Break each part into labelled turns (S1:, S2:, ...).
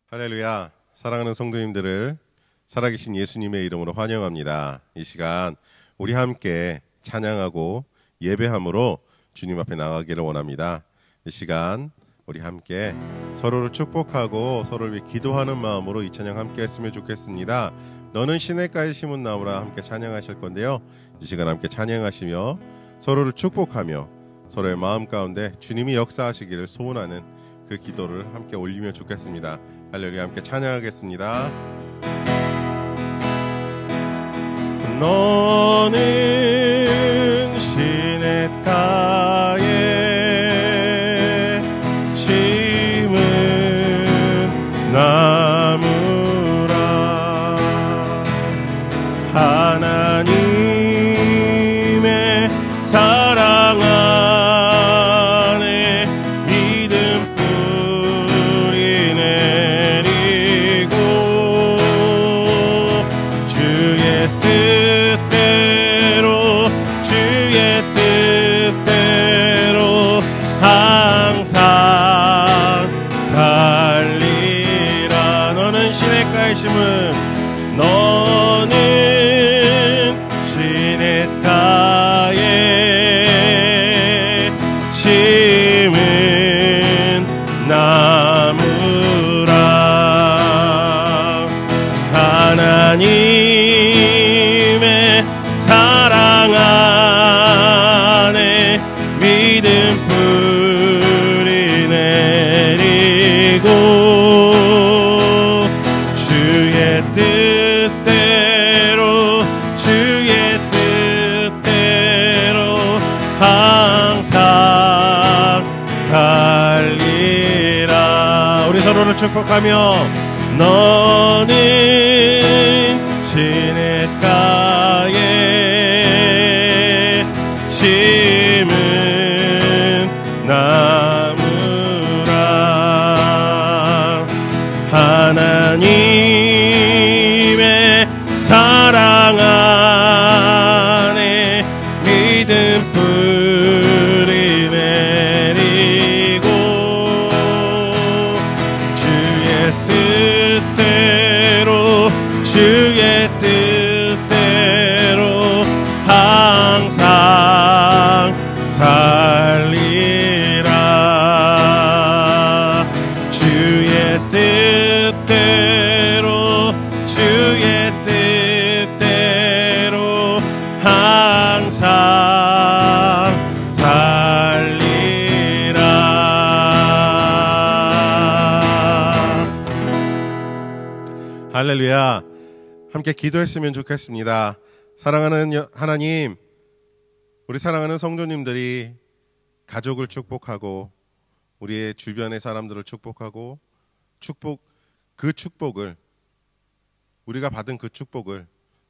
S1: 할렐루야. 사랑하는 성도님들을 살아계신 예수님의 이름으로 환영합니다. 이 시간 우리 함께 찬양하고 예배함으로 주님 앞에 나가기를 원합니다. 이 시간 우리 함께 서로를 축복하고 서로를 위해 기도하는 마음으로 이 찬양 함께 했으면 좋겠습니다. 너는 시냇가에 심은 나무라 함께 찬양하실 건데요. 이 시간 함께 찬양하시며 서로를 축복하며 서로의 마음 가운데 주님이 역사하시기를 소원하는 그 기도를 함께 올리면 좋겠습니다. 할렐루야. 함께 찬양하겠습니다. 너는 시냇가에 심은 나무라 하나님의 사랑 안에 믿음 뿌리 내리고 주의 뜻대로 항상 살리라. 너는 시냇가에 심은 나무라 하나님의 사랑 안에 믿음 뿌리 내리고 주의 뜻대로 항상 살리라. 우리 서로를 축복하며 너는 시냇가에 심은 나무라 하나님의 사랑 안에 믿음 뿌리 내리고 주의 뜻대로 항상 살리라. 주의 뜻대로 항상 살리라. 할렐루야. 함께 기도했으면 좋겠습니다. 사랑하는 하나님, 우리 사랑하는 성도님들이 가족을 축복하고 우리의 주변의 사람들을 축복하고 그 축복을 우리가 받은 그 축복을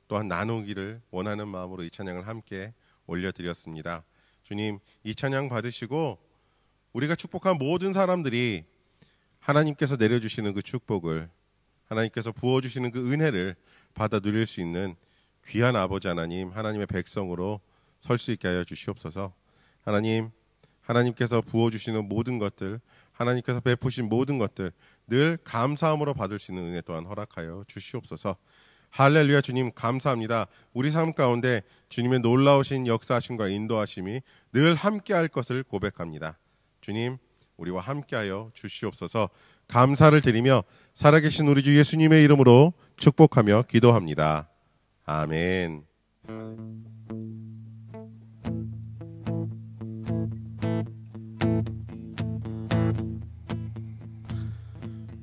S1: 또한 나누기를 원하는 마음으로 이 찬양을 함께 올려드렸습니다. 주님, 이 찬양 받으시고 우리가 축복한 모든 사람들이 하나님께서 내려주시는 그 축복을, 하나님께서 부어주시는 그 은혜를 받아 누릴 수 있는 귀한 아버지 하나님, 하나님의 백성으로 설 수 있게 하여 주시옵소서. 하나님, 하나님께서 부어주시는 모든 것들, 하나님께서 베푸신 모든 것들 늘 감사함으로 받을 수 있는 은혜 또한 허락하여 주시옵소서. 할렐루야. 주님 감사합니다. 우리 삶 가운데 주님의 놀라우신 역사하심과 인도하심이 늘 함께할 것을 고백합니다. 주님, 우리와 함께하여 주시옵소서. 감사를 드리며 살아계신 우리 주 예수님의 이름으로 축복하며 기도합니다. 아멘.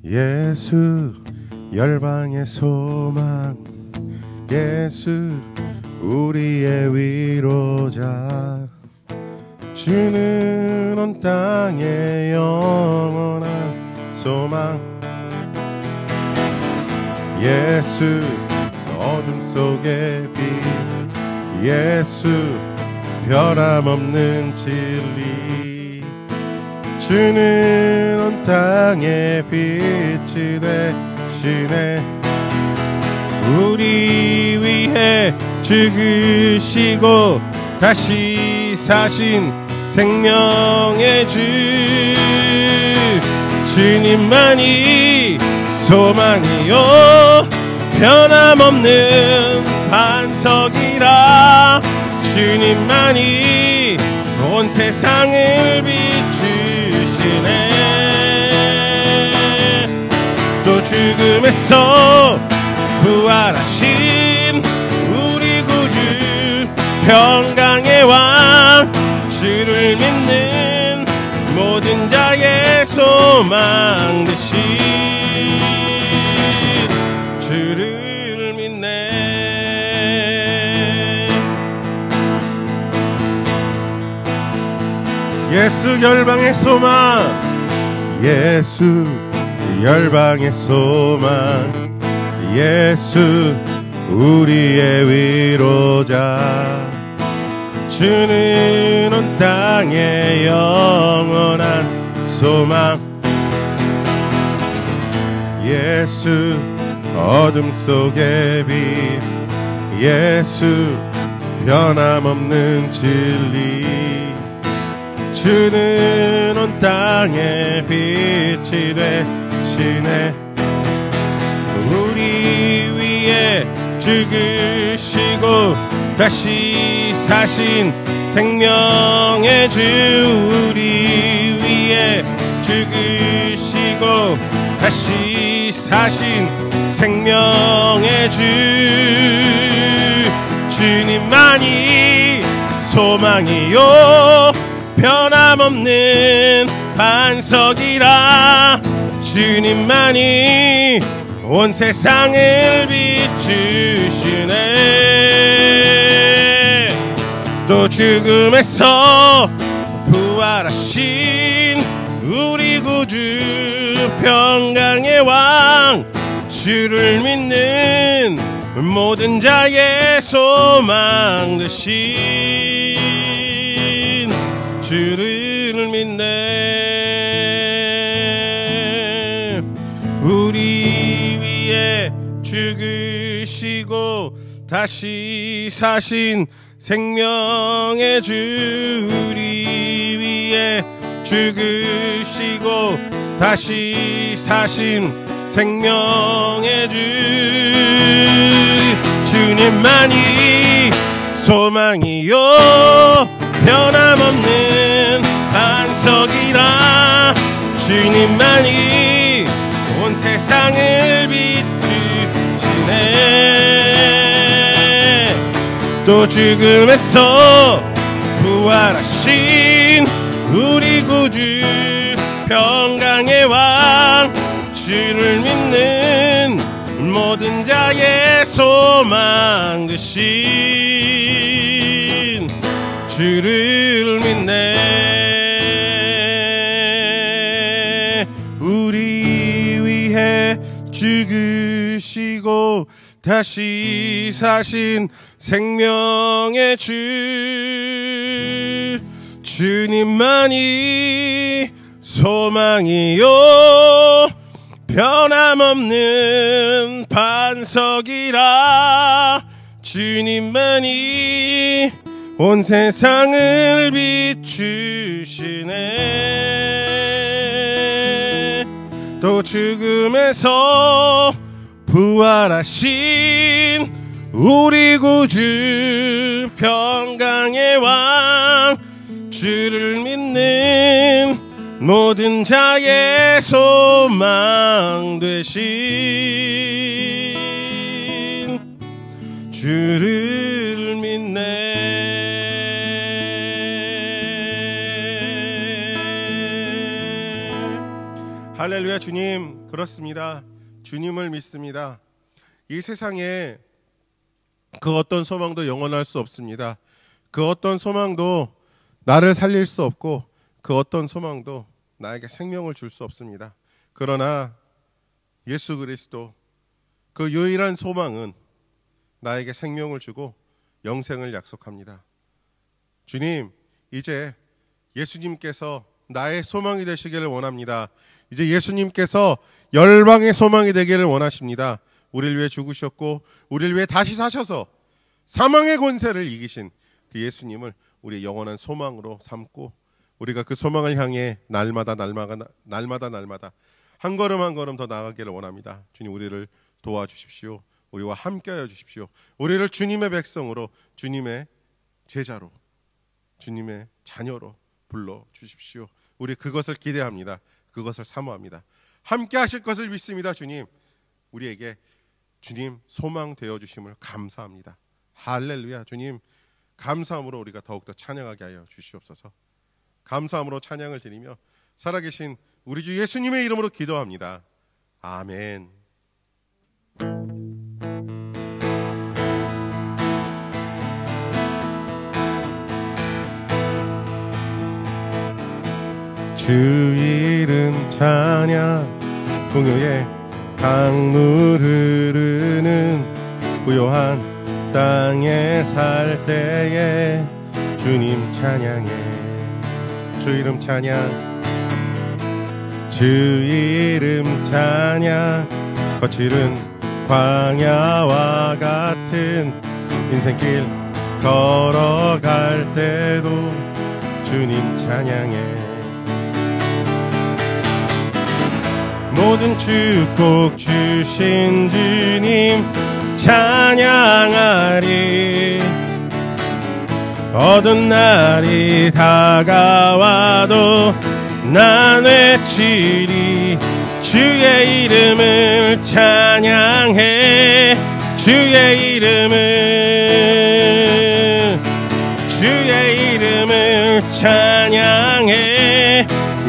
S1: 예수 열방의 소망, 예수 우리의 위로자, 주는 온 땅의 영원한 소망. 예수 어둠 속의 빛, 예수 변함없는 진리, 주는 온 땅의 빛이 되시네. 우리 위해 죽으시고 다시 사신 생명의 주, 주님만이 소망이요 변함없는 반석이라 주님만이 온 세상을 비추시네. 또 죽음에서 부활하신 우리 구주 평강의 왕 주를 믿는 모든 자의 소망 되신 주를 믿네. 예수 열방의 소망, 예수 열방의 소망, 예수 우리의 위로자. 주는 온 땅의 영원한 소망. 예수 어둠 속의 빛, 예수 변함없는 진리. 주는 온 땅의 빛이 되시네. 우리 위에 죽으시고 다시 사신 생명의 주. 우리 위에 죽으시고 다시 사신 생명의 주. 주님만이 소망이요 변함없는 반석이라. 주님만이 온 세상을 비추시네. 또 죽음에서 부활하신 우리 구주 평강의 왕 주를 믿는 모든 자의 소망 되신 주를 믿네. 우리 위에 죽으시고 다시 사신 생명의 주. 우리 위에 죽으시고 다시 사신 생명의 주. 주님만이 소망이요 변함없는 반석이라. 주님만이 온 세상을 비추시네. 또 죽음에서 부활하신 우리 구주 평강의 왕 주를 믿는 모든 자의 소망 되신 주를 믿네. 우리 위해 죽으시고 다시 사신 생명의 주. 주님만이 소망이요 변함없는 반석이라. 주님만이 온 세상을 비추시네. 또 죽음에서 부활하신 우리 구주 평강의 왕 주를 믿는 모든 자의 소망 되신 주를 믿네. 할렐루야. 주님, 그렇습니다. 주님을 믿습니다. 이 세상에 그 어떤 소망도 영원할 수 없습니다. 그 어떤 소망도 나를 살릴 수 없고 그 어떤 소망도 나에게 생명을 줄 수 없습니다. 그러나 예수 그리스도 그 유일한 소망은 나에게 생명을 주고 영생을 약속합니다. 주님, 이제 예수님께서 나의 소망이 되시기를 원합니다. 이제 예수님께서 열방의 소망이 되기를 원하십니다. 우리를 위해 죽으셨고 우리를 위해 다시 사셔서 사망의 권세를 이기신 그 예수님을 우리의 영원한 소망으로 삼고 우리가 그 소망을 향해 날마다 한 걸음 한 걸음 더 나아가기를 원합니다. 주님, 우리를 도와주십시오. 우리와 함께하여 주십시오. 우리를 주님의 백성으로, 주님의 제자로, 주님의 자녀로 불러주십시오. 우리 그것을 기대합니다. 그것을 사모합니다. 함께 하실 것을 믿습니다. 주님, 우리에게 주님 소망 되어주심을 감사합니다. 할렐루야. 주님, 감사함으로 우리가 더욱더 찬양하게 하여 주시옵소서. 감사함으로 찬양을 드리며 살아계신 우리 주 예수님의 이름으로 기도합니다. 아멘. 주 이름 찬양, 풍요의 강물 흐르는 부요한 땅에 살 때에 주님 찬양해. 주 이름 찬양, 주 이름 찬양. 거칠은 광야와 같은 인생길 걸어갈 때도 주님 찬양해. 모든 축복 주신 주님 찬양하리. 어두운 날이 다가와도 난 외치리. 주의 이름을 찬양해. 주의 이름을 찬양해.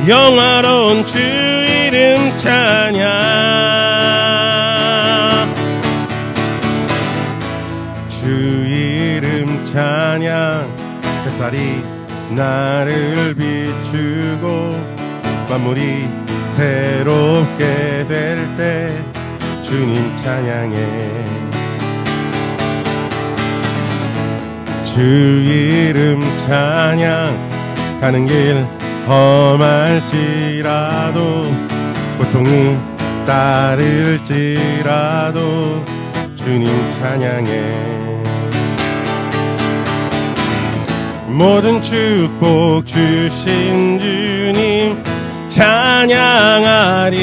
S1: 영화로운 주 이름 찬양. 주 이름 찬양. 햇살이 나를 비추고 만물이 새롭게 될 때 주님 찬양해. 주 이름 찬양. 가는 길 험할지라도 고통이 따를지라도 주님 찬양해. 모든 축복 주신 주님 찬양하리.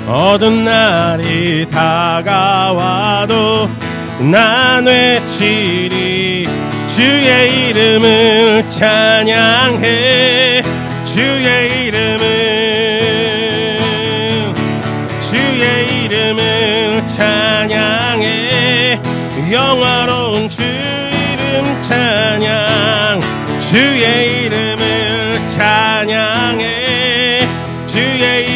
S1: 어두운 날이 다가와도 난 외치리. 주의 이름을 찬양해. 주의 이름을 찬양해. 영화로운 주 이름 찬양. 주의 이름을 찬양해. 주의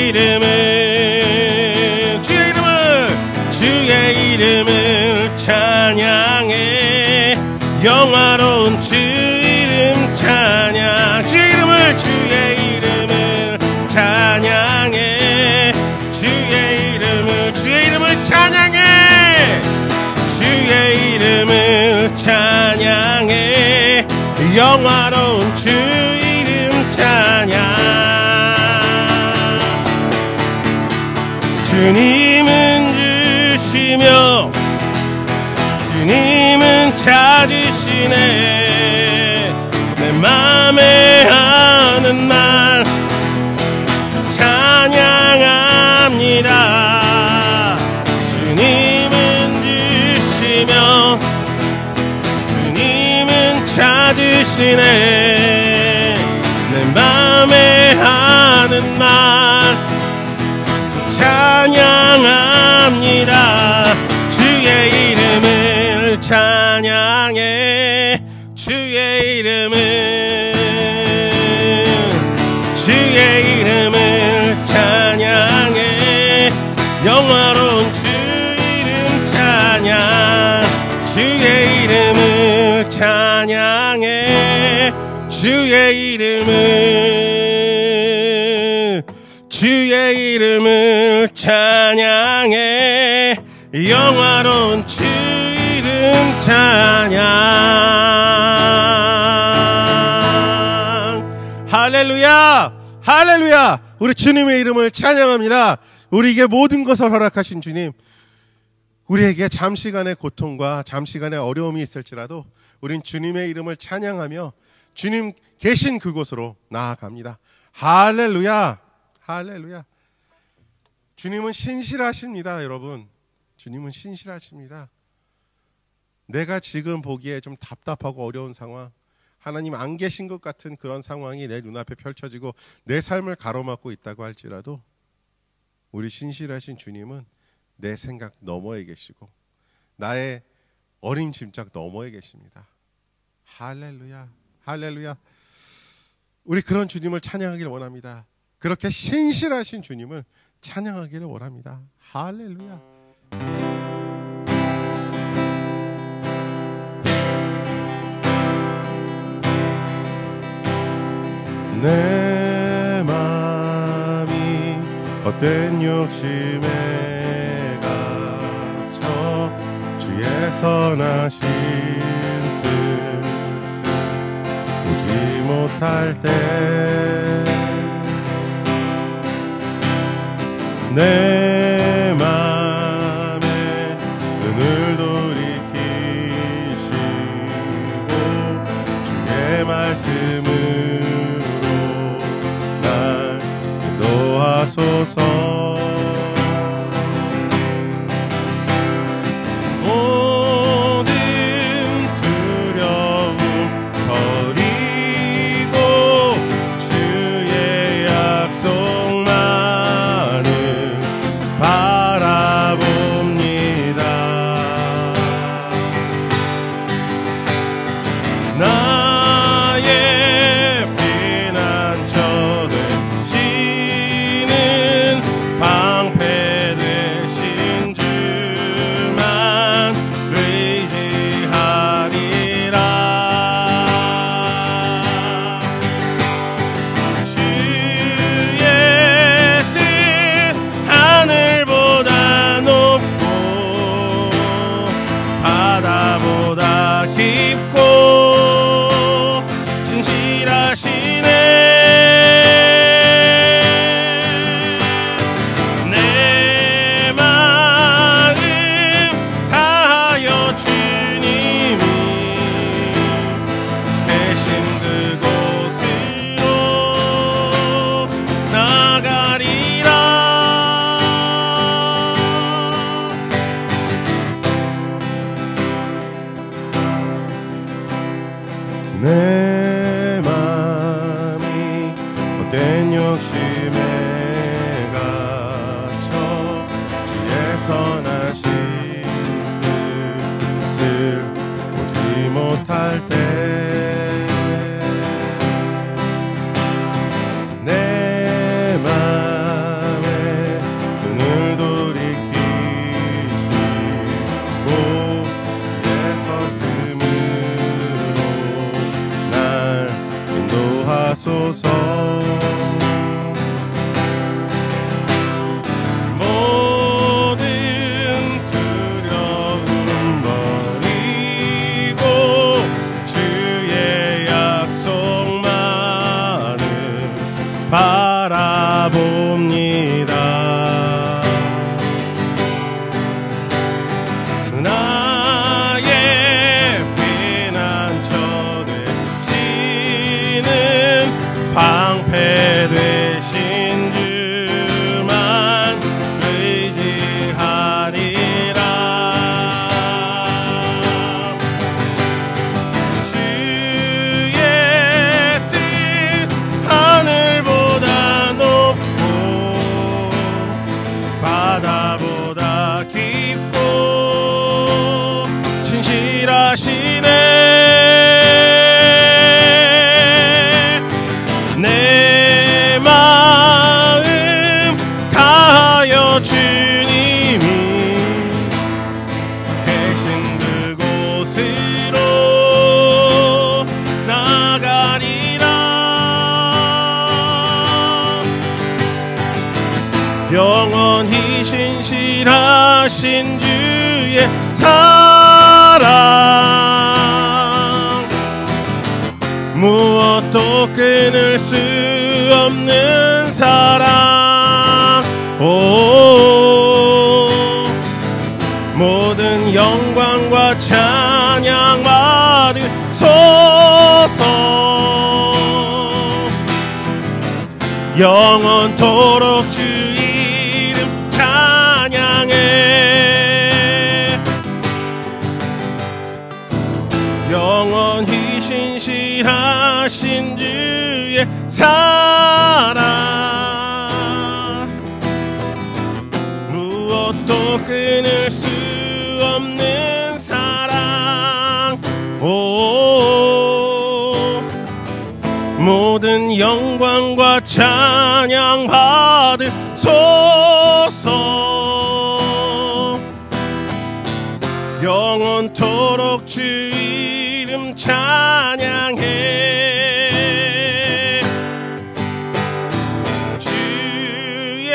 S1: 이름을 찬양해. 영화로운 주 이름 찬양. 주의 이름을 찬양해. 주의 이름을 찬양해. 주의 이름을 찬양해. 영화로운 주 이름 찬양. 주님은 주시며 주님은 찾으시네. 내 맘에 하는 말 찬양합니다. 주님은 주시며 주님은 찾으시네. 내 맘에 하는 말 찬양합니다. 주의 이름을 찬양해. 주의 이름을 찬양해. 영화로운 주 이름 찬양. 주의 이름을 찬양해. 주의 이름을 찬양해. 영화로운 주 이름 찬양. 할렐루야, 할렐루야. 우리 주님의 이름을 찬양합니다. 우리에게 모든 것을 허락하신 주님, 우리에게 잠시간의 고통과 잠시간의 어려움이 있을지라도 우린 주님의 이름을 찬양하며 주님 계신 그곳으로 나아갑니다. 할렐루야, 할렐루야. 주님은 신실하십니다, 여러분. 주님은 신실하십니다. 내가 지금 보기에 좀 답답하고 어려운 상황, 하나님 안 계신 것 같은 그런 상황이 내 눈앞에 펼쳐지고 내 삶을 가로막고 있다고 할지라도 우리 신실하신 주님은 내 생각 너머에 계시고 나의 어림짐작 너머에 계십니다. 할렐루야, 할렐루야. 우리 그런 주님을 찬양하기를 원합니다. 그렇게 신실하신 주님을 찬양하기를 원합니다. 할렐루야. 내 마음이 헛된 욕심에 갇혀 주의 선하신 뜻을 보지 못할 때 내 맘에 눈을 돌이키시고 주의 말씀으로 날 인도하소서. 모든 두려움 버리고 주의 약속만을 바라봅니다. 나의 피난처 되시는 방패 되신 주만 의지하리라. 주의 뜻 하늘보다 높고 바다보다 깊고 신실하시네. 내 마음 다하여 주님이 계신 그곳으로 나가리라. 내 맘이 헛된 욕심에 갇혀 주의 선하신 뜻을 보지 못할 때 내 맘에 눈을 돌이키시고 주의 말씀으로 날 인도하소서. 모든 두려움 버리고 주의 약속만을 바라봅니다. 나의 피난처 되시는 방패 되신 주만 의지하리라. 주의 뜻 하늘보다 높고 바다보다 깊고 신실하시네. 내 마음 다하여 주님이 계신 그곳으로 나가리라. 영원히 신실하신 주의 사랑 무엇도 끊을 수 없는 사랑. 오 모든 영광과 찬양 받으소서. 영원토록 주 이름 찬양해. 영원히 신실하신 주의 사랑, 무엇도 끊을 수 없는 사랑. 오, 모든 영광과 찬양 받으소서. 영원토록 주 이름 찬양해. 주의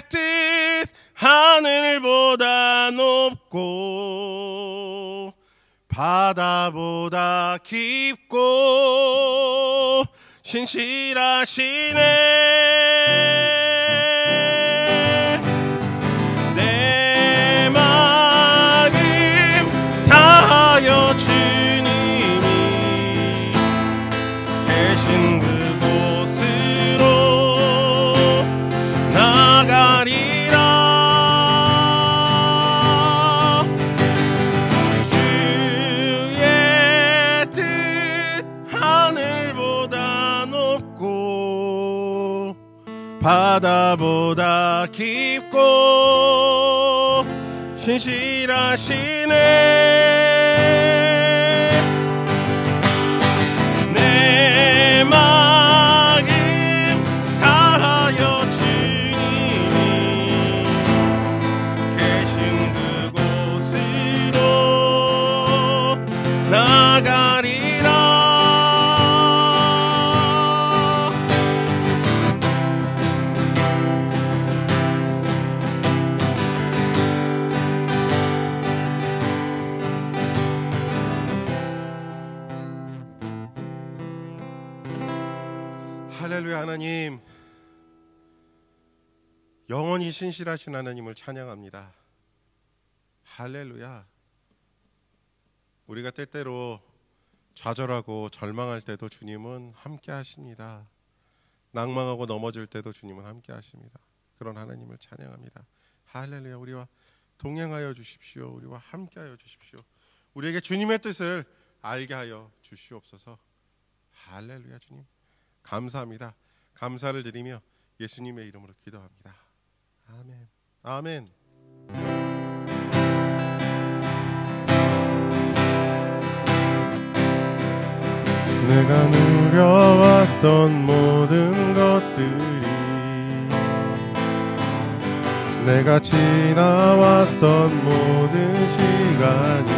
S1: 뜻 하늘보다 높고 바다보다 깊고 신실하시네. 내 마음 다하여 주님이 계신 그곳으로 나가리라. 주의 뜻 하늘보다 높고 바다보다 깊고 신실하시네. 내 마음 다하여 주님이 계신 그곳으로 나가리라. 할렐루야. 하나님, 영원히 신실하신 하나님을 찬양합니다. 할렐루야. 우리가 때때로 좌절하고 절망할 때도 주님은 함께 하십니다. 낭망하고 넘어질 때도 주님은 함께 하십니다. 그런 하나님을 찬양합니다. 할렐루야. 우리와 동행하여 주십시오. 우리와 함께 하여 주십시오. 우리에게 주님의 뜻을 알게 하여 주시옵소서. 할렐루야. 주님 감사합니다. 감사를 드리며 예수님의 이름으로 기도합니다. 아멘. 아멘. 내가 누려왔던 모든 것들이, 내가 지나왔던 모든 시간이,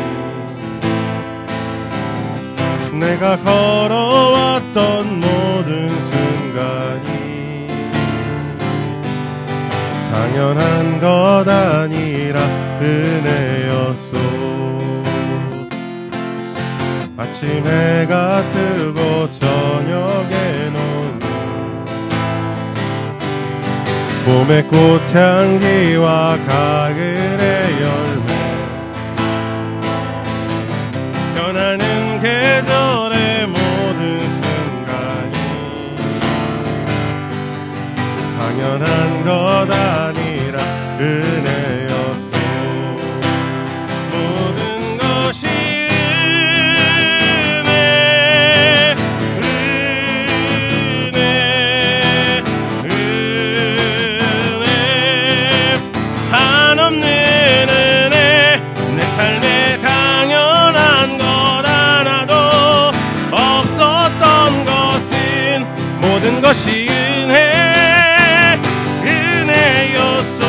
S1: 내가 걸어왔던 모든 순간이 당연한 것 아니라 은혜였소. 아침 해가 뜨고 저녁에 노는 봄의 꽃향기와 가을의 열매, 변하는 계절의 모든 순간이 당연한 것 아니라 은혜였소. 모든 것이 모든 것이 은혜였소.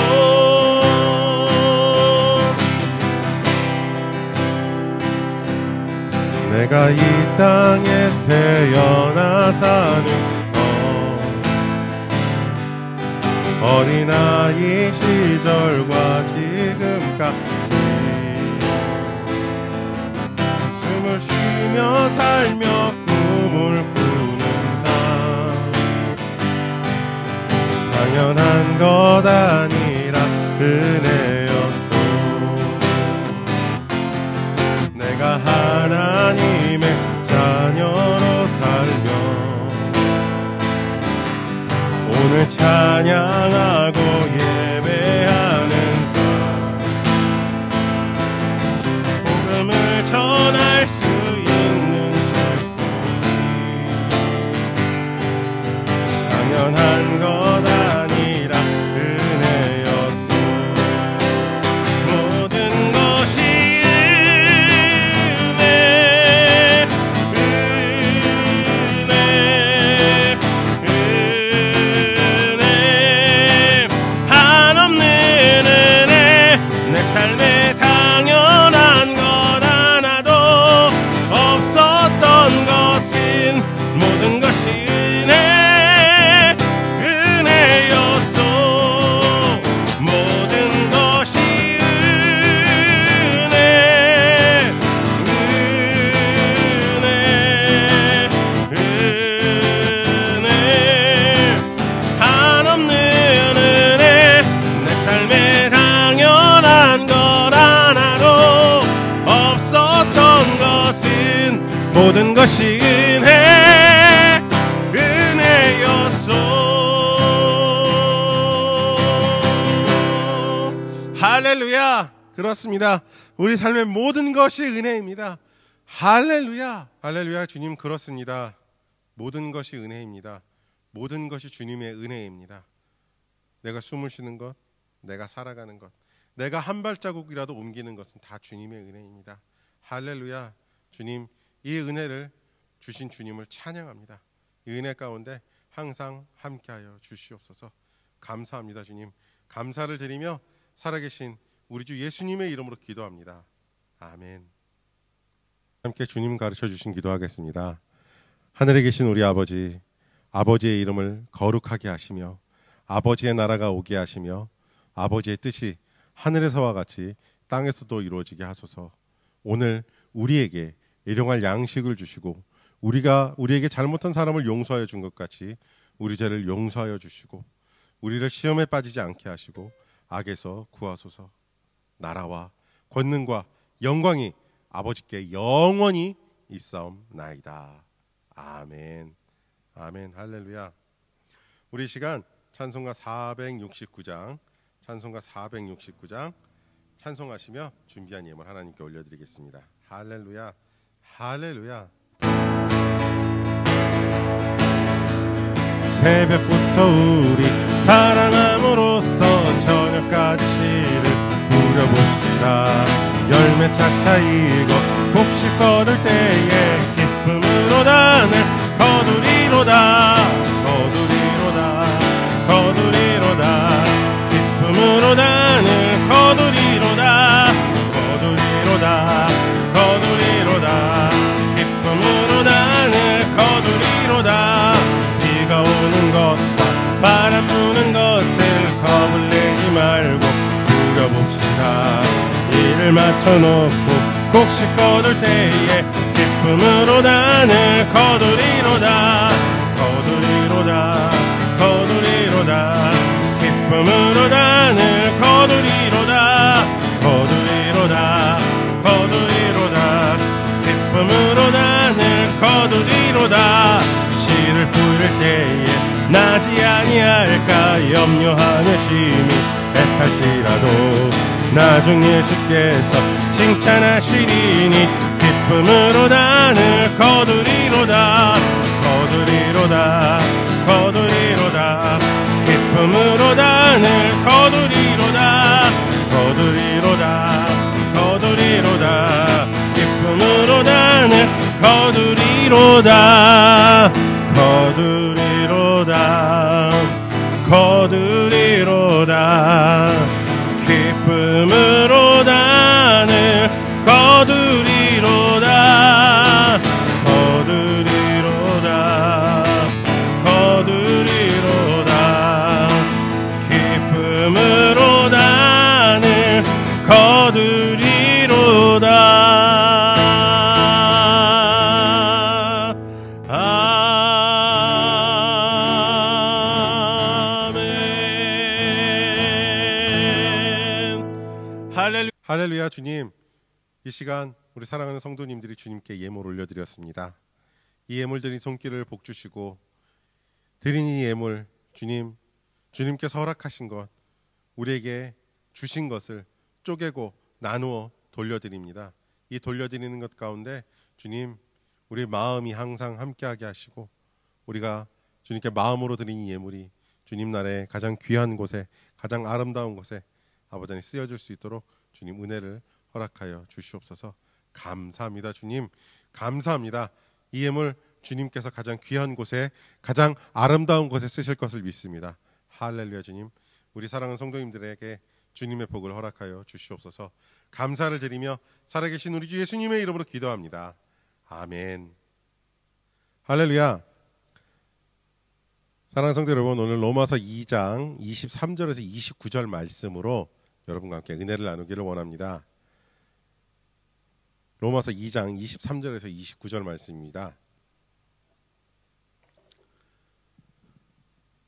S1: 내가 이 땅에 태어나 사는 것, 어린아이 시절과 지금까지 숨을 쉬며 살며 꿈을 당연한 것 아니라 은혜였소. 내가 하나님의 자녀로 살며 주님을 찬양하고 예배하는 복음을 전할 수 있는 축복이 당연한 것 아니라 은혜였소. 모든 것이 은혜 한없는 은혜. 내 삶에 당연한 것 하나도 없었던 것은 모든 것이 은혜였소. 모든 것이 은혜 한없는 은혜. 내 삶에 당연한 것 하나도 없었던 것은 모든 것이 은혜였소. 할렐루야. 그렇습니다. 우리 삶의 모든 것이 은혜입니다. 할렐루야. 할렐루야. 주님 그렇습니다. 모든 것이 은혜입니다. 모든 것이 주님의 은혜입니다. 내가 숨을 쉬는 것, 내가 살아가는 것, 내가 한 발자국이라도 옮기는 것은 다 주님의 은혜입니다. 할렐루야. 주님, 이 은혜를 주신 주님을 찬양합니다. 이 은혜 가운데 항상 함께하여 주시옵소서. 감사합니다. 주님, 감사를 드리며 살아계신 우리 주 예수님의 이름으로 기도합니다. 아멘. 함께 주님 가르쳐 주신 기도하겠습니다. 하늘에 계신 우리 아버지, 아버지의 이름을 거룩하게 하시며 아버지의 나라가 오게 하시며 아버지의 뜻이 하늘에서와 같이 땅에서도 이루어지게 하소서. 오늘 우리에게 일용할 양식을 주시고 우리에게 잘못한 사람을 용서하여 준 것 같이 우리 죄를 용서하여 주시고 우리를 시험에 빠지지 않게 하시고 악에서 구하소서. 나라와 권능과 영광이 아버지께 영원히 있사옵나이다. 아멘. 아멘. 할렐루야. 우리 시간 찬송가 469장 찬송하시며 준비한 예물 하나님께 올려드리겠습니다. 할렐루야. 할렐루야. 새벽부터 우리 사랑함으로써 저녁까지 씨를 뿌려봅시다. 열매 착차 익어 곡식 거둘 때에 기쁨으로 단을 거두리로다. 기쁨으로 단을 거두리로다. 기쁨으로 단을 거두리로다. 비가 오는 것과 바람 부는 것을 겁을 내지 말고 누려봅시다. 이를 맞춰놓고 곡식 거둘 때에 기쁨으로 단을 거두리로다. 기쁨으로 단을 거두리로다. 기쁨으로 단을 거두리로다. 씨를 뿌릴 때에 나지 아니할까 염려하며 심히 애탈지라도 나중 예수께서 칭찬하시리니 기쁨으로 단을 거두리로다. 기쁨으로 단을 거두리로다. 기쁨으로 단을 거두리로다. 기쁨으로 단을 거두리로다. 기쁨으로 단을 거두리로다. 아멘. 할렐루야. 주님, 이 시간 우리 사랑하는 성도님들이 주님께 예물 올려드렸습니다. 이 예물 드린 손길을 복주시고 드린 이 예물 주님 주님께서 허락하신 것, 우리에게 주신 것을 쪼개고 나누어 돌려드립니다. 이 돌려드리는 것 가운데 주님, 우리 마음이 항상 함께하게 하시고 우리가 주님께 마음으로 드린 이 예물이 주님 나라의 가장 귀한 곳에, 가장 아름다운 곳에 아버지 안에 쓰여질 수 있도록 주님 은혜를 허락하여 주시옵소서. 감사합니다. 주님, 감사합니다. 이 예물 주님께서 가장 귀한 곳에, 가장 아름다운 곳에 쓰실 것을 믿습니다. 할렐루야. 주님, 우리 사랑하는 성도님들에게 주님의 복을 허락하여 주시옵소서. 감사를 드리며 살아계신 우리 주 예수님의 이름으로 기도합니다. 아멘. 할렐루야. 사랑하는 성도 여러분, 오늘 로마서 2장 23절에서 29절 말씀으로 여러분과 함께 은혜를 나누기를 원합니다. 로마서 2장 23절에서 29절 말씀입니다.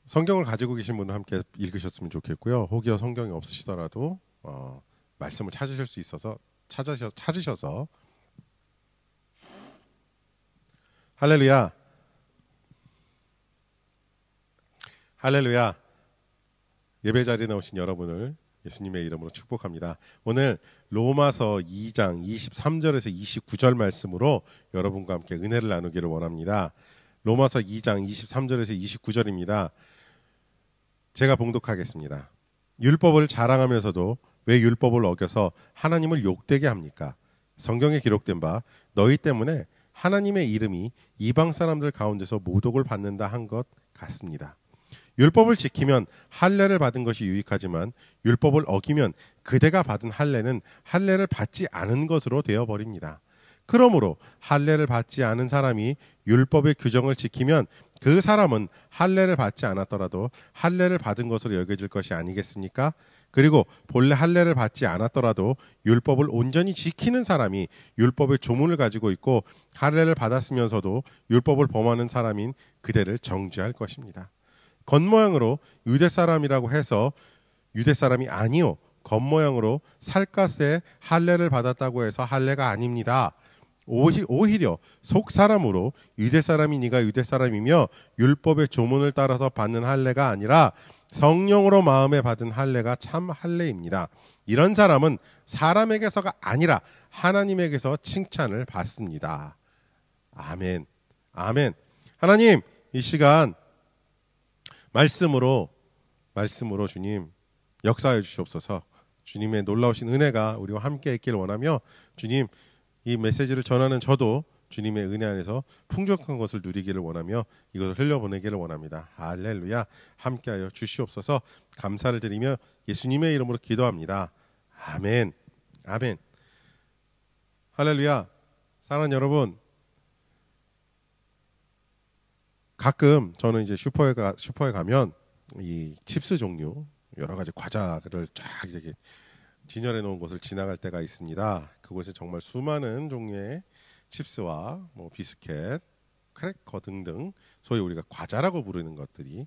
S1: 성경을 가지고 계신 분은 함께 읽으셨으면 좋겠고요. 혹여 성경이 없으시더라도 말씀을 찾으실 수 있어서 찾으셔서 할렐루야. 할렐루야. 예배 자리에 나오신 여러분을 예수님의 이름으로 축복합니다. 오늘 로마서 2장 23절에서 29절 말씀으로 여러분과 함께 은혜를 나누기를 원합니다. 로마서 2장 23절에서 29절입니다. 제가 봉독하겠습니다. 율법을 자랑하면서도 왜 율법을 어겨서 하나님을 욕되게 합니까? 성경에 기록된 바 너희 때문에 하나님의 이름이 이방 사람들 가운데서 모독을 받는다 한 것 같습니다. 율법을 지키면 할례를 받은 것이 유익하지만 율법을 어기면 그대가 받은 할례는 할례를 받지 않은 것으로 되어버립니다. 그러므로 할례를 받지 않은 사람이 율법의 규정을 지키면 그 사람은 할례를 받지 않았더라도 할례를 받은 것으로 여겨질 것이 아니겠습니까? 그리고 본래 할례를 받지 않았더라도 율법을 온전히 지키는 사람이 율법의 조문을 가지고 있고 할례를 받았으면서도 율법을 범하는 사람인 그대를 정죄할 것입니다. 겉모양으로 유대 사람이라고 해서 유대 사람이 아니요, 겉모양으로 살갗에 할례를 받았다고 해서 할례가 아닙니다. 오히려 속 사람으로 유대 사람이니가 유대 사람이며 율법의 조문을 따라서 받는 할례가 아니라 성령으로 마음에 받은 할례가 참 할례입니다. 이런 사람은 사람에게서가 아니라 하나님에게서 칭찬을 받습니다. 아멘. 아멘. 하나님, 이 시간 말씀으로 주님 역사해 주시옵소서. 주님의 놀라우신 은혜가 우리와 함께 있기를 원하며 주님, 이 메시지를 전하는 저도 주님의 은혜 안에서 풍족한 것을 누리기를 원하며 이것을 흘려보내기를 원합니다. 할렐루야. 함께하여 주시옵소서. 감사를 드리며 예수님의 이름으로 기도합니다. 아멘. 아멘. 할렐루야. 사랑하는 여러분, 가끔 저는 이제 슈퍼에 가면 이 칩스 종류 여러 가지 과자를 쫙 이렇게 진열해 놓은 곳을 지나갈 때가 있습니다. 그곳에 정말 수많은 종류의 칩스와 뭐 비스켓, 크래커 등등 소위 우리가 과자라고 부르는 것들이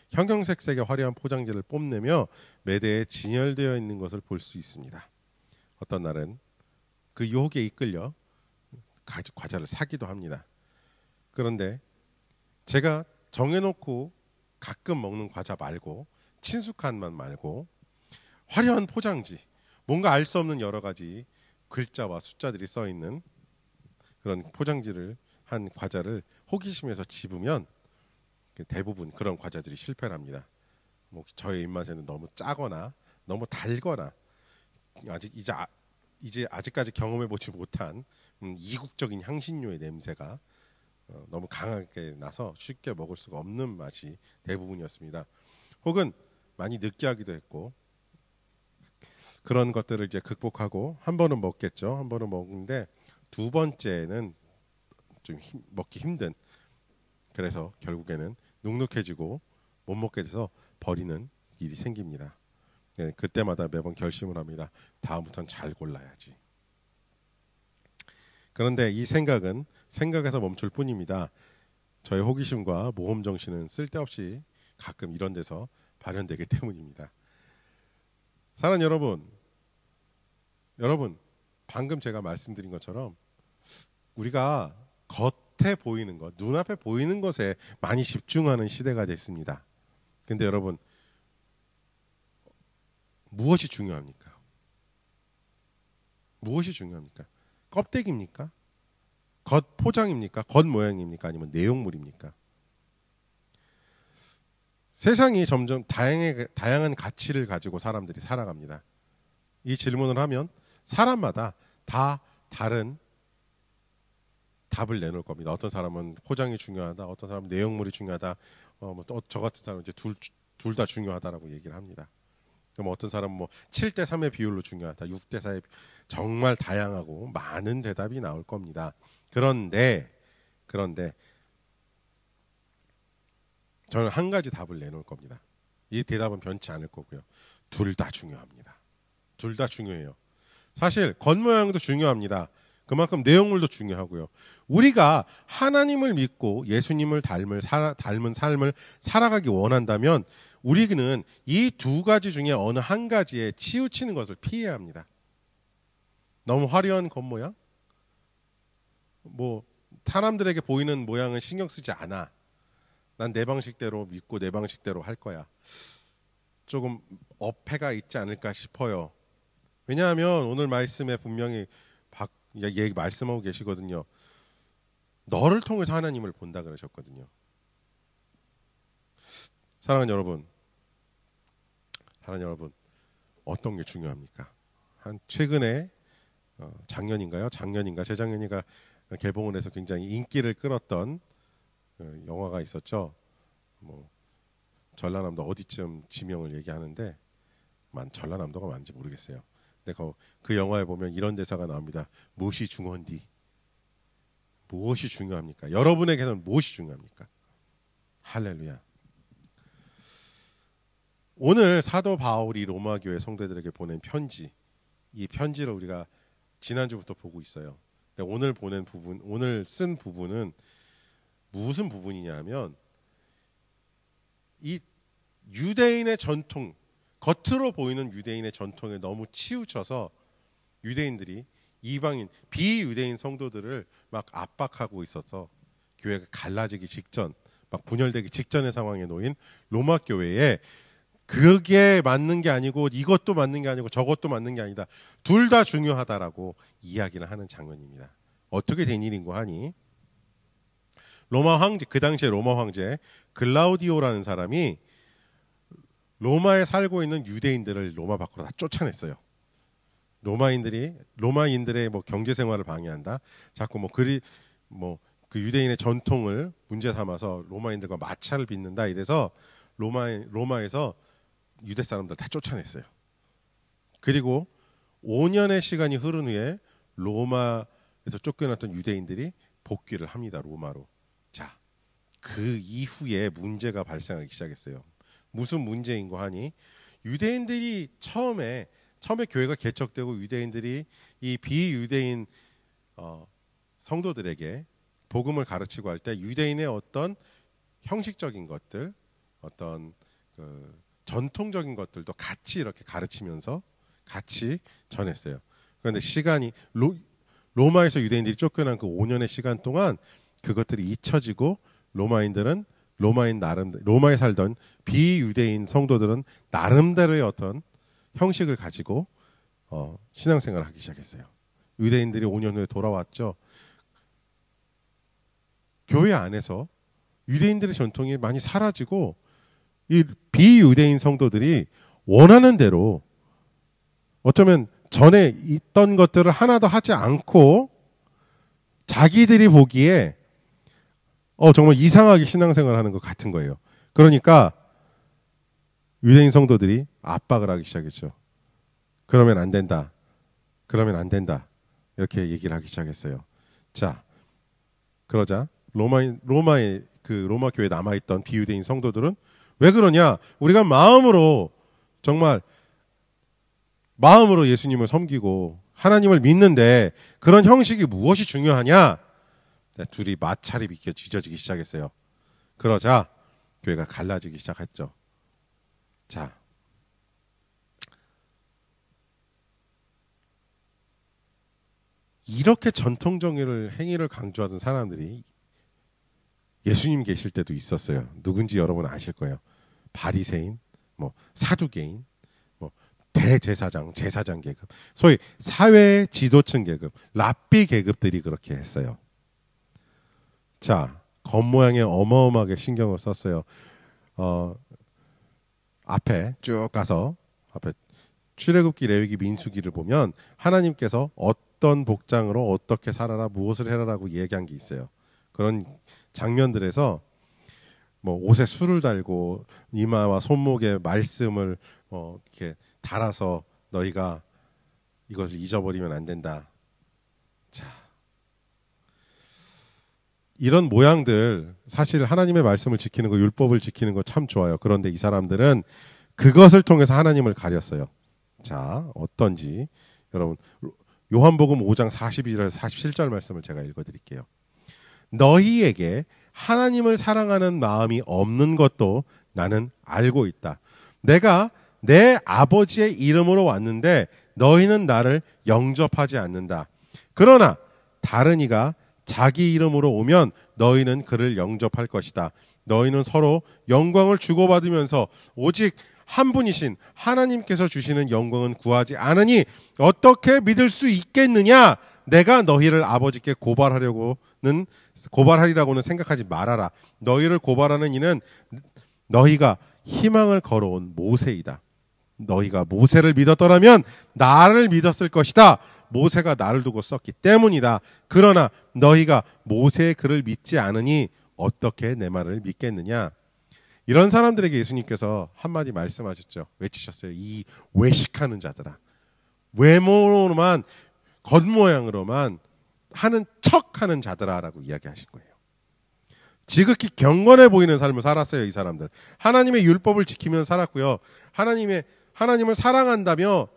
S1: 형형색색의 화려한 포장지를 뽐내며 매대에 진열되어 있는 것을 볼 수 있습니다. 어떤 날은 그 유혹에 이끌려 과자를 사기도 합니다. 그런데 제가 정해놓고 가끔 먹는 과자 말고 친숙한 맛 말고 화려한 포장지, 뭔가 알 수 없는 여러 가지 글자와 숫자들이 써 있는 그런 포장지를 한 과자를 호기심에서 집으면 대부분 그런 과자들이 실패를 합니다. 뭐 저의 입맛에는 너무 짜거나 너무 달거나 아직까지 경험해 보지 못한 이국적인 향신료의 냄새가 너무 강하게 나서 쉽게 먹을 수가 없는 맛이 대부분이었습니다. 혹은 많이 느끼하기도 했고 그런 것들을 이제 극복하고 한 번은 먹겠죠. 한 번은 먹는데 두 번째는 좀 먹기 힘든, 그래서 결국에는 눅눅해지고 못 먹게 돼서 버리는 일이 생깁니다. 네, 그때마다 매번 결심을 합니다. 다음부터는 잘 골라야지. 그런데 이 생각은 생각에서 멈출 뿐입니다. 저의 호기심과 모험 정신은 쓸데없이 가끔 이런 데서 발현되기 때문입니다. 사랑하는 여러분, 방금 제가 말씀드린 것처럼 우리가 겉에 보이는 것, 눈앞에 보이는 것에 많이 집중하는 시대가 됐습니다. 근데 여러분, 무엇이 중요합니까? 무엇이 중요합니까? 껍데기입니까? 겉 포장입니까? 겉 모양입니까? 아니면 내용물입니까? 세상이 점점 다양한 가치를 가지고 사람들이 살아갑니다. 이 질문을 하면 사람마다 다 다른 답을 내놓을 겁니다. 어떤 사람은 포장이 중요하다, 어떤 사람은 내용물이 중요하다, 저 같은 사람은 이제 둘 다 중요하다라고 얘기를 합니다. 그럼 어떤 사람은 7대 3의 비율로 중요하다, 6대 4의 정말 다양하고 많은 대답이 나올 겁니다. 그런데 저는 한 가지 답을 내놓을 겁니다. 이 대답은 변치 않을 거고요. 둘 다 중요합니다. 둘 다 중요해요. 사실 겉모양도 중요합니다. 그만큼 내용물도 중요하고요. 우리가 하나님을 믿고 예수님을 닮은 삶을 살아가기 원한다면 우리는 이 두 가지 중에 어느 한 가지에 치우치는 것을 피해야 합니다. 너무 화려한 겉모양? 사람들에게 보이는 모양은 신경 쓰지 않아. 난 내 방식대로 믿고 내 방식대로 할 거야. 조금 어폐가 있지 않을까 싶어요. 왜냐하면 오늘 말씀에 분명히 말씀하고 계시거든요. 너를 통해서 하나님을 본다 그러셨거든요. 사랑하는 여러분, 어떤 게 중요합니까? 최근에 재작년인가 개봉을 해서 굉장히 인기를 끌었던 영화가 있었죠. 전라남도 어디쯤 지명을 얘기하는데 전라남도가 맞는지 모르겠어요. 근데 그 영화에 보면 이런 대사가 나옵니다. 무엇이 중요한디? 무엇이 중요합니까? 여러분에게는 무엇이 중요합니까? 할렐루야. 오늘 사도 바울이 로마 교회 성도들에게 보낸 편지, 이 편지를 우리가 지난주부터 보고 있어요. 근데 오늘 쓴 부분은 무슨 부분이냐면 이 유대인의 전통, 겉으로 보이는 유대인의 전통에 너무 치우쳐서 유대인들이 이방인, 비유대인 성도들을 막 압박하고 있어서 교회가 갈라지기 직전, 막 분열되기 직전의 상황에 놓인 로마 교회에 그게 맞는 게 아니고 이것도 맞는 게 아니고 저것도 맞는 게 아니다. 둘 다 중요하다라고 이야기를 하는 장면입니다. 어떻게 된 일인고 하니 그 당시에 로마 황제 글라우디오라는 사람이 로마에 살고 있는 유대인들을 로마 밖으로 다 쫓아냈어요. 로마인들의 경제 생활을 방해한다. 자꾸 그 유대인의 전통을 문제 삼아서 로마인들과 마찰을 빚는다. 이래서 로마에서 유대 사람들 다 쫓아냈어요. 그리고 5년의 시간이 흐른 후에 로마에서 쫓겨났던 유대인들이 복귀를 합니다. 로마로. 자, 그 이후에 문제가 발생하기 시작했어요. 무슨 문제인고 하니 유대인들이 처음에 교회가 개척되고 유대인들이 이 비유대인 성도들에게 복음을 가르치고 할 때 유대인의 어떤 형식적인 것들, 어떤 전통적인 것들도 같이 이렇게 가르치면서 같이 전했어요. 그런데 시간이 로마에서 유대인들이 쫓겨난 그 5년의 시간 동안 그것들이 잊혀지고 로마에 살던 비유대인 성도들은 나름대로의 어떤 형식을 가지고 신앙생활을 하기 시작했어요. 유대인들이 5년 후에 돌아왔죠. 교회 안에서 유대인들의 전통이 많이 사라지고 이 비유대인 성도들이 원하는 대로 어쩌면 전에 있던 것들을 하나도 하지 않고 자기들이 보기에 정말 이상하게 신앙생활을 하는 것 같은 거예요. 그러니까 유대인 성도들이 압박을 하기 시작했죠. 그러면 안 된다. 이렇게 얘기를 하기 시작했어요. 자, 그러자 로마 교회에 남아있던 비유대인 성도들은 왜 그러냐? 우리가 정말 마음으로 예수님을 섬기고 하나님을 믿는데 그런 형식이 무엇이 중요하냐? 둘이 마찰이 빚어지기 시작했어요. 그러자 교회가 갈라지기 시작했죠. 자, 이렇게 전통적인 행위를 강조하던 사람들이 예수님 계실 때도 있었어요. 누군지 여러분 아실 거예요. 바리새인, 사두개인, 대제사장, 제사장 계급, 소위 사회 지도층 계급, 랍비 계급들이 그렇게 했어요. 자, 겉모양에 어마어마하게 신경을 썼어요. 앞에 쭉 가서 앞에 출애굽기, 레위기, 민수기를 보면 하나님께서 어떤 복장으로 어떻게 살아라, 무엇을 해라라고 얘기한 게 있어요. 그런 장면들에서 뭐 옷에 술을 달고 이마와 손목에 말씀을 이렇게 달아서 너희가 이것을 잊어버리면 안 된다. 자, 이런 모양들 사실 하나님의 말씀을 지키는 거, 율법을 지키는 거 참 좋아요. 그런데 이 사람들은 그것을 통해서 하나님을 가렸어요. 자, 어떤지 여러분 요한복음 5장 42절에서 47절 말씀을 제가 읽어드릴게요. 너희에게 하나님을 사랑하는 마음이 없는 것도 나는 알고 있다. 내가 내 아버지의 이름으로 왔는데 너희는 나를 영접하지 않는다. 그러나 다른 이가 자기 이름으로 오면 너희는 그를 영접할 것이다. 너희는 서로 영광을 주고받으면서 오직 한 분이신 하나님께서 주시는 영광은 구하지 않으니 어떻게 믿을 수 있겠느냐? 내가 너희를 아버지께 고발하리라고는 생각하지 말아라. 너희를 고발하는 이는 너희가 희망을 걸어온 모세이다. 너희가 모세를 믿었더라면 나를 믿었을 것이다. 모세가 나를 두고 썼기 때문이다. 그러나 너희가 모세의 글을 믿지 않으니 어떻게 내 말을 믿겠느냐? 이런 사람들에게 예수님께서 한마디 말씀하셨죠. 외치셨어요. 이 외식하는 자들아. 외모로만, 겉모양으로만 하는 척하는 자들아라고 이야기하신 거예요. 지극히 경건해 보이는 삶을 살았어요. 이 사람들. 하나님의 율법을 지키면서 살았고요. 하나님을 사랑하며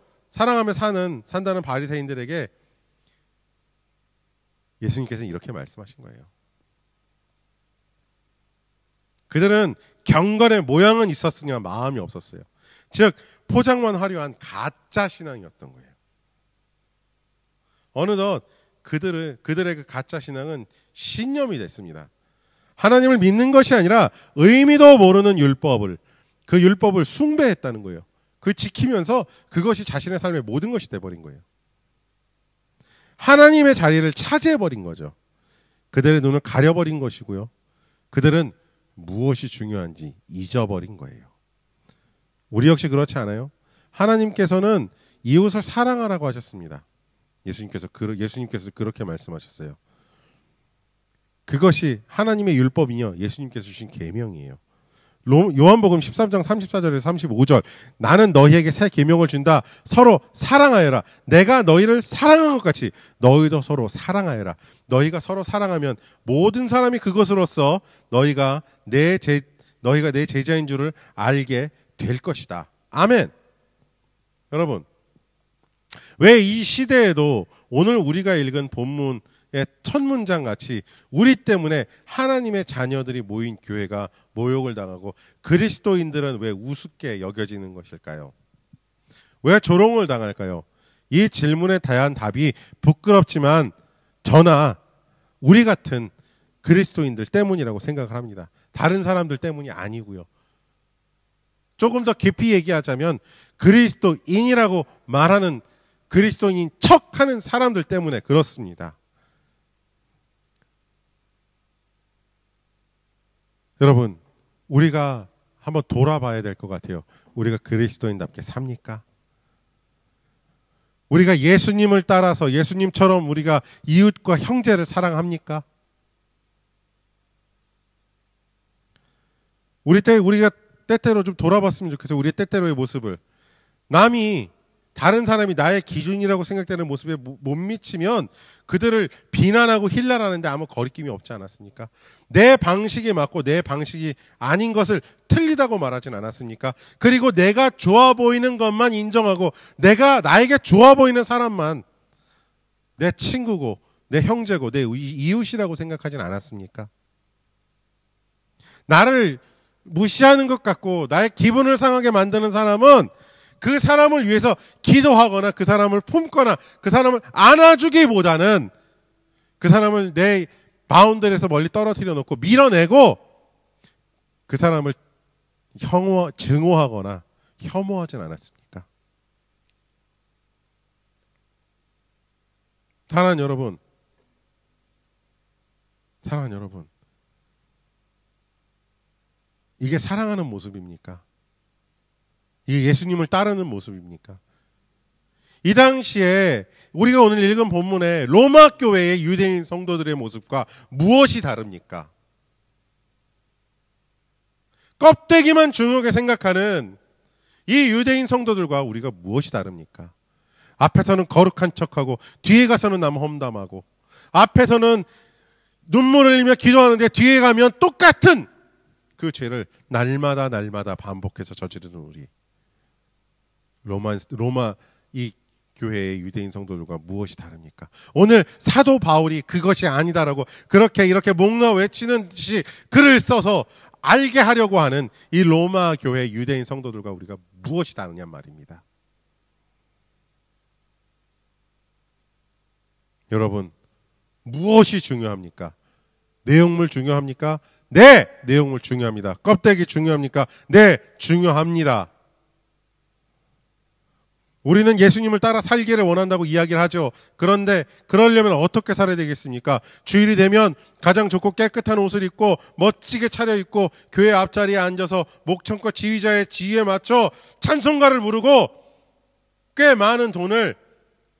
S1: 산다는 바리새인들에게 예수님께서는 이렇게 말씀하신 거예요. 그들은 경건의 모양은 있었으나 마음이 없었어요. 즉 포장만 화려한 가짜 신앙이었던 거예요. 어느덧 그들의 그 가짜 신앙은 신념이 됐습니다. 하나님을 믿는 것이 아니라 의미도 모르는 그 율법을 숭배했다는 거예요. 그 지키면서 그것이 자신의 삶의 모든 것이 돼버린 거예요. 하나님의 자리를 차지해버린 거죠. 그들의 눈을 가려버린 것이고요. 그들은 무엇이 중요한지 잊어버린 거예요. 우리 역시 그렇지 않아요? 하나님께서는 이웃을 사랑하라고 하셨습니다. 예수님께서 그렇게 말씀하셨어요. 그것이 하나님의 율법이요, 예수님께서 주신 계명이에요. 요한복음 13장 34절에서 35절 나는 너희에게 새 계명을 준다. 서로 사랑하여라. 내가 너희를 사랑한 것 같이 너희도 서로 사랑하여라. 너희가 서로 사랑하면 모든 사람이 그것으로써 너희가 내 제자인 줄을 알게 될 것이다. 아멘. 여러분, 왜 이 시대에도 오늘 우리가 읽은 본문의 첫 문장 같이 우리 때문에 하나님의 자녀들이 모인 교회가 모욕을 당하고 그리스도인들은 왜 우습게 여겨지는 것일까요? 왜 조롱을 당할까요? 이 질문에 대한 답이 부끄럽지만 저나 우리 같은 그리스도인들 때문이라고 생각을 합니다. 다른 사람들 때문이 아니고요. 조금 더 깊이 얘기하자면 그리스도인이라고 말하는 그리스도인인 척하는 사람들 때문에 그렇습니다. 여러분, 우리가 한번 돌아봐야 될 것 같아요. 우리가 그리스도인답게 삽니까? 우리가 예수님을 따라서 예수님처럼 우리가 이웃과 형제를 사랑합니까? 우리가 때때로 좀 돌아봤으면 좋겠어요. 우리의 때때로의 모습을. 다른 사람이 나의 기준이라고 생각되는 모습에 못 미치면 그들을 비난하고 힐난하는데 아무 거리낌이 없지 않았습니까? 내 방식에 맞고 내 방식이 아닌 것을 틀리다고 말하진 않았습니까? 그리고 내가 좋아 보이는 것만 인정하고 나에게 좋아 보이는 사람만 내 친구고 내 형제고 내 이웃이라고 생각하진 않았습니까? 나를 무시하는 것 같고 나의 기분을 상하게 만드는 사람은 그 사람을 위해서 기도하거나 그 사람을 품거나 그 사람을 안아주기보다는 그 사람을 내 바운더리에서 멀리 떨어뜨려 놓고 밀어내고 그 사람을 증오하거나 혐오하진 않았습니까? 사랑하는 여러분, 사랑하는 여러분, 이게 사랑하는 모습입니까? 이게 예수님을 따르는 모습입니까? 이 당시에 우리가 오늘 읽은 본문에 로마 교회의 유대인 성도들의 모습과 무엇이 다릅니까? 껍데기만 중요하게 생각하는 이 유대인 성도들과 우리가 무엇이 다릅니까? 앞에서는 거룩한 척하고 뒤에 가서는 남 험담하고, 앞에서는 눈물을 흘리며 기도하는데 뒤에 가면 똑같은 그 죄를 날마다 반복해서 저지르는 우리 로마 이 교회의 유대인 성도들과 무엇이 다릅니까? 오늘 사도 바울이 그것이 아니다라고 그렇게 이렇게 목나 외치는 듯이 글을 써서 알게 하려고 하는 이 로마 교회 유대인 성도들과 우리가 무엇이 다르냔 말입니다. 여러분, 무엇이 중요합니까? 내용물 중요합니까? 네, 내용물 중요합니다. 껍데기 중요합니까? 네, 중요합니다. 우리는 예수님을 따라 살기를 원한다고 이야기를 하죠. 그런데 그러려면 어떻게 살아야 되겠습니까? 주일이 되면 가장 좋고 깨끗한 옷을 입고 멋지게 차려입고 교회 앞자리에 앉아서 목청껏 지휘자의 지휘에 맞춰 찬송가를 부르고 꽤 많은 돈을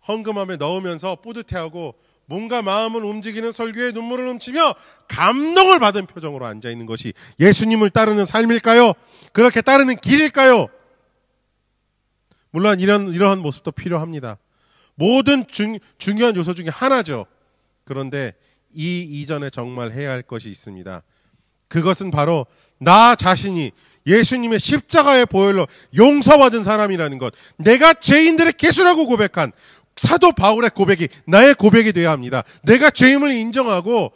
S1: 헌금함에 넣으면서 뿌듯해하고 뭔가 마음을 움직이는 설교에 눈물을 훔치며 감동을 받은 표정으로 앉아있는 것이 예수님을 따르는 삶일까요? 그렇게 따르는 길일까요? 물론 이러한 모습도 필요합니다. 모든 중요한 요소 중에 하나죠. 그런데 이 이전에 정말 해야 할 것이 있습니다. 그것은 바로 나 자신이 예수님의 십자가의 보혈로 용서받은 사람이라는 것, 내가 죄인들의 개수라고 고백한 사도 바울의 고백이 나의 고백이 되어야 합니다. 내가 죄임을 인정하고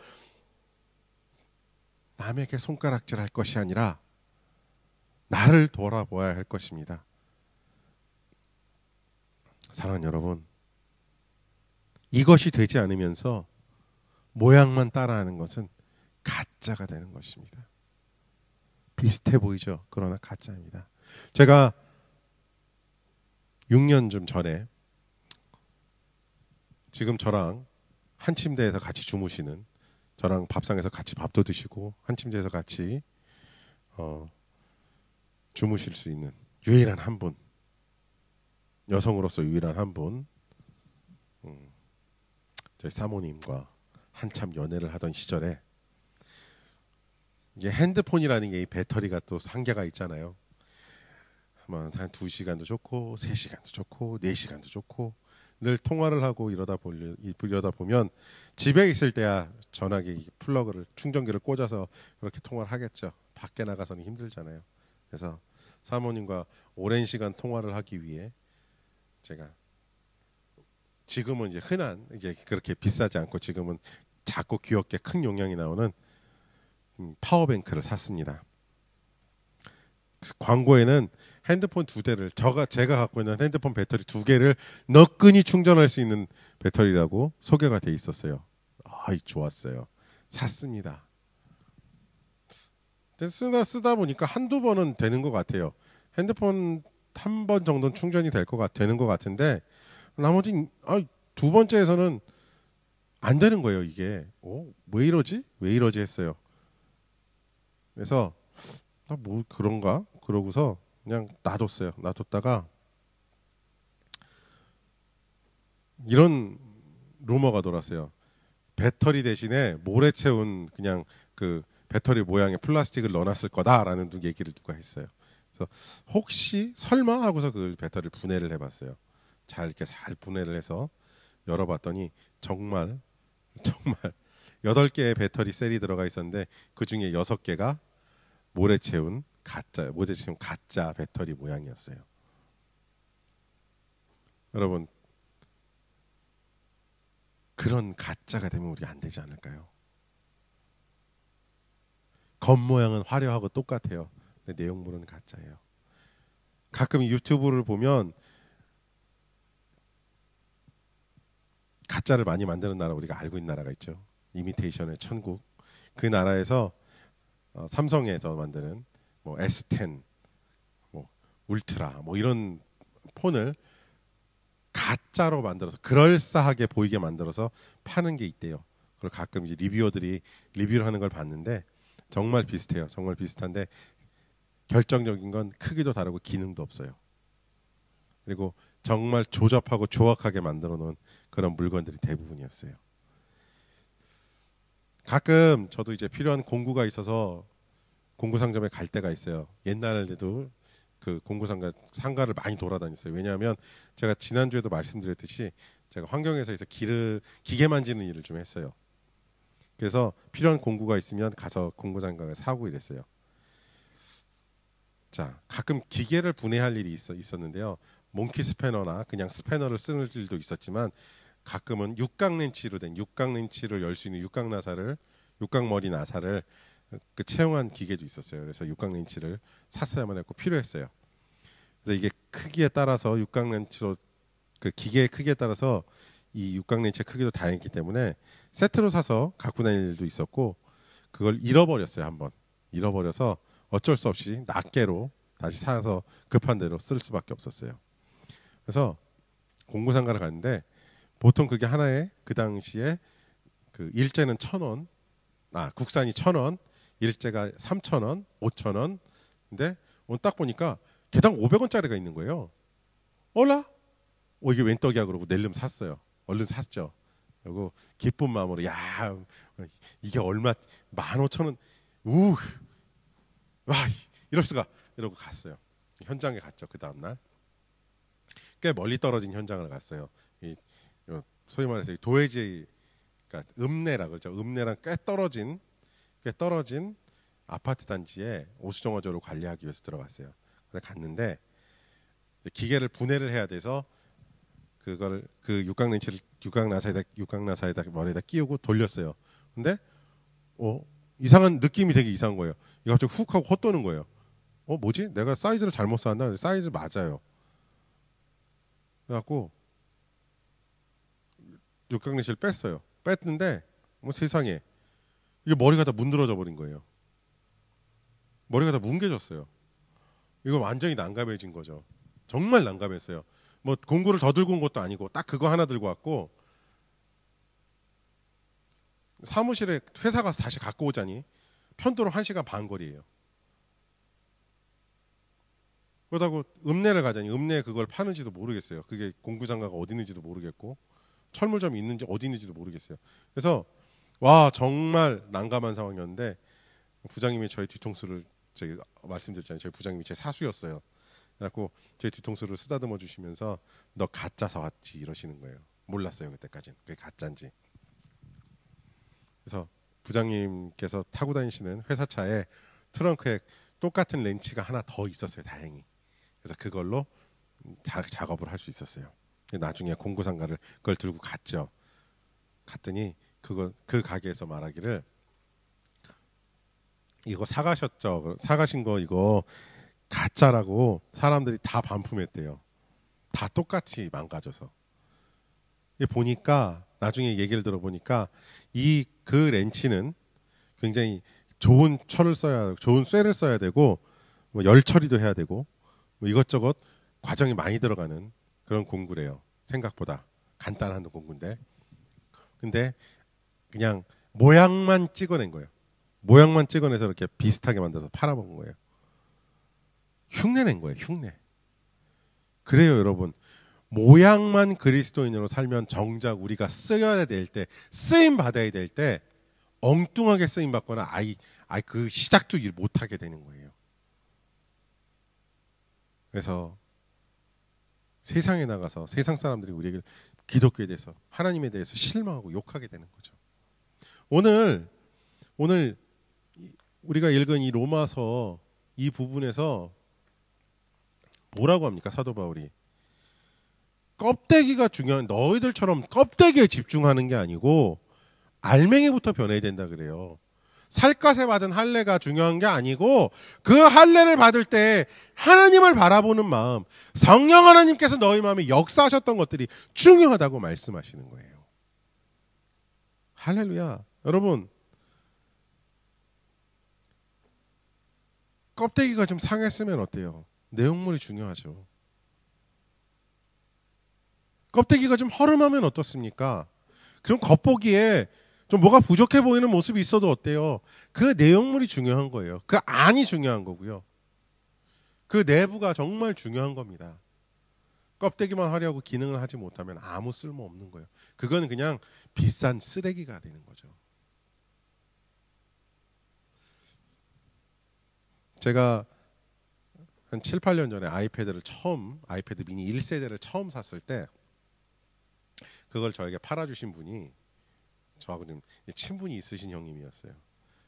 S1: 남에게 손가락질할 것이 아니라 나를 돌아보아야 할 것입니다. 사랑하는 여러분, 이것이 되지 않으면서 모양만 따라하는 것은 가짜가 되는 것입니다. 비슷해 보이죠? 그러나 가짜입니다. 제가 6년쯤 전에 지금 저랑 한 침대에서 같이 주무시는, 저랑 밥상에서 같이 밥도 드시고 한 침대에서 같이 주무실 수 있는 유일한 한 분, 여성으로서 유일한 한 분, 저희 사모님과 한참 연애를 하던 시절에, 이게 핸드폰이라는 게 이 배터리가 또 한계가 있잖아요. 한 2시간도 좋고 3시간도 좋고 4시간도 좋고 늘 통화를 하고 이러다 보면 집에 있을 때야 전화기 플러그를 충전기를 꽂아서 그렇게 통화를 하겠죠. 밖에 나가서는 힘들잖아요. 그래서 사모님과 오랜 시간 통화를 하기 위해 제가 지금은 이제 흔한, 이제 그렇게 비싸지 않고 지금은 작고 귀엽게 큰 용량이 나오는 파워뱅크를 샀습니다. 광고에는 핸드폰 2대를, 제가 갖고 있는 핸드폰 배터리 2개를 너끈히 충전할 수 있는 배터리라고 소개가 돼 있었어요. 좋았어요. 샀습니다. 쓰다 보니까 한두 번은 되는 것 같아요. 핸드폰 한 번 정도는 충전이 되는 것 같은데, 나머지 2번째에서는 안 되는 거예요. 이게 왜 이러지 했어요. 그래서 뭐 그런가 그러고서 그냥 놔뒀어요. 놔뒀다가 이런 루머가 돌았어요. 배터리 대신에 모래 채운 그냥 그 배터리 모양의 플라스틱을 넣어놨을 거다라는 얘기를 누가 했어요. 그래서 혹시 설마 하고서 그 배터리를 분해를 해봤어요. 이렇게 잘 분해를 해서 열어봤더니 정말 8개의 배터리 셀이 들어가 있었는데 그 중에 6개가 모래 채운 가짜 배터리 모양이었어요. 여러분, 그런 가짜가 되면 우리가 안 되지 않을까요? 겉모양은 화려하고 똑같아요. 근데 내용물은 가짜예요. 가끔 유튜브를 보면 가짜를 많이 만드는 나라, 우리가 알고 있는 나라가 있죠. 이미테이션의 천국. 그 나라에서 삼성에서 만드는 뭐 S10, 뭐 울트라, 뭐 이런 폰을 가짜로 만들어서 그럴싸하게 보이게 만들어서 파는 게 있대요. 그걸 가끔 이제 리뷰어들이 리뷰를 하는 걸 봤는데 정말 비슷해요. 정말 비슷한데 결정적인 건 크기도 다르고 기능도 없어요. 그리고 정말 조잡하고 조악하게 만들어 놓은 그런 물건들이 대부분이었어요. 가끔 저도 이제 필요한 공구가 있어서 공구 상점에 갈 때가 있어요. 옛날에도 그 공구 상가를 많이 돌아다녔어요. 왜냐하면 제가 지난주에도 말씀드렸듯이 제가 환경회사에서 기계 만지는 일을 좀 했어요. 그래서 필요한 공구가 있으면 가서 공구 상가에 사고 이랬어요. 자, 가끔 기계를 분해할 일이 있었는데요. 몽키 스패너나 그냥 스패너를 쓰는 일도 있었지만 가끔은 육각 렌치로 된 육각 렌치를 열 수 있는 육각머리 나사를 그 채용한 기계도 있었어요. 그래서 육각 렌치를 샀어야만 했고 필요했어요. 그래서 이게 크기에 따라서 육각 렌치로 그 기계의 크기에 따라서 이 육각 렌치의 크기도 다양했기 때문에 세트로 사서 갖고 다닐 일도 있었고 그걸 잃어버렸어요. 한번 잃어버려서 어쩔 수 없이 낱개로 다시 사서 급한 대로 쓸 수밖에 없었어요. 그래서 공구상가를 갔는데 보통 그게 하나에 그 당시에 그 일제는 1,000원, 국산이 1,000원, 일제가 3,000원, 5,000원. 근데 오늘 딱 보니까 개당 500원짜리가 있는 거예요. 얼라? 이게 웬 떡이야 그러고 낼름 샀어요. 얼른 샀죠. 그리고 기쁜 마음으로 야 이게 얼마 15,000원 와 이럴 수가 이러고 갔어요. 현장에 갔죠. 그 다음날 꽤 멀리 떨어진 현장을 갔어요. 소위 말해서 도해지 그러니까 읍내라 그러죠. 읍내랑 꽤 떨어진 아파트 단지에 오수정어조를 관리하기 위해서 들어갔어요. 그래서 갔는데 기계를 분해를 해야 돼서 그걸 그 육각나사에다 머리에다 끼우고 돌렸어요. 근데 이상한 느낌이 되게 이상한 거예요. 이거 갑자기 훅 하고 헛도는 거예요. 뭐지? 내가 사이즈를 잘못 샀나? 사이즈 맞아요. 그래갖고 육각렌치를 뺐어요. 뺐는데 세상에 이게 머리가 다 문드러져 버린 거예요. 머리가 다 뭉개졌어요. 이거 완전히 난감해진 거죠. 정말 난감했어요. 뭐 공구를 더 들고 온 것도 아니고 딱 그거 하나 들고 왔고 사무실에 회사 가서 다시 갖고 오자니 편도로 1시간 반 거리예요. 그러다고 읍내를 가자니 읍내에 그걸 파는지도 모르겠어요. 그게 공구장가가 어디 있는지도 모르겠고 철물점이 있는지 어디 있는지도 모르겠어요. 그래서 와 정말 난감한 상황이었는데 부장님이 저희 뒤통수를 저희 말씀드렸잖아요. 저희 부장님이 제 사수였어요. 그래갖고 제 뒤통수를 쓰다듬어 주시면서 너 가짜 사왔지 이러시는 거예요. 몰랐어요 그때까지는 그게 가짜인지. 그래서 부장님께서 타고 다니시는 회사 차에 트렁크에 똑같은 렌치가 하나 더 있었어요. 다행히. 그래서 그걸로 작업을 할 수 있었어요. 나중에 공구상가를 그걸 들고 갔죠. 갔더니 그 가게에서 말하기를 이거 사가셨죠? 사가신 거 이거 가짜라고 사람들이 다 반품했대요. 다 똑같이 망가져서. 보니까 나중에 얘기를 들어보니까 그 렌치는 굉장히 좋은 철을 좋은 쇠를 써야 되고 뭐 열 처리도 해야 되고 뭐 이것저것 과정이 많이 들어가는 그런 공구래요. 생각보다 간단한 공구인데 근데 그냥 모양만 찍어낸 거예요. 모양만 찍어내서 이렇게 비슷하게 만들어서 팔아먹은 거예요. 흉내낸 거예요. 흉내. 그래요 여러분. 모양만 그리스도인으로 살면 정작 우리가 쓰여야 될 때 쓰임 받아야 될 때 엉뚱하게 쓰임 받거나 그 시작도 일 못하게 되는 거예요. 그래서 세상에 나가서 세상 사람들이 우리에게 기독교에 대해서 하나님에 대해서 실망하고 욕하게 되는 거죠. 오늘 우리가 읽은 이 로마서 이 부분에서 뭐라고 합니까? 사도 바울이 껍데기가 중요한 너희들처럼 껍데기에 집중하는 게 아니고 알맹이부터 변해야 된다 그래요. 살갗에 받은 할례가 중요한 게 아니고 그 할례를 받을 때 하나님을 바라보는 마음, 성령 하나님께서 너희 마음에 역사하셨던 것들이 중요하다고 말씀하시는 거예요. 할렐루야. 여러분 껍데기가 좀 상했으면 어때요? 내용물이 중요하죠. 껍데기가 좀 허름하면 어떻습니까? 그럼 겉보기에 좀 뭐가 부족해 보이는 모습이 있어도 어때요? 그 내용물이 중요한 거예요. 그 안이 중요한 거고요. 그 내부가 정말 중요한 겁니다. 껍데기만 화려하고 기능을 하지 못하면 아무 쓸모 없는 거예요. 그건 그냥 비싼 쓰레기가 되는 거죠. 제가 한 7, 8년 전에 아이패드 미니 1세대를 처음 샀을 때 그걸 저에게 팔아주신 분이 저하고 좀 친분이 있으신 형님이었어요.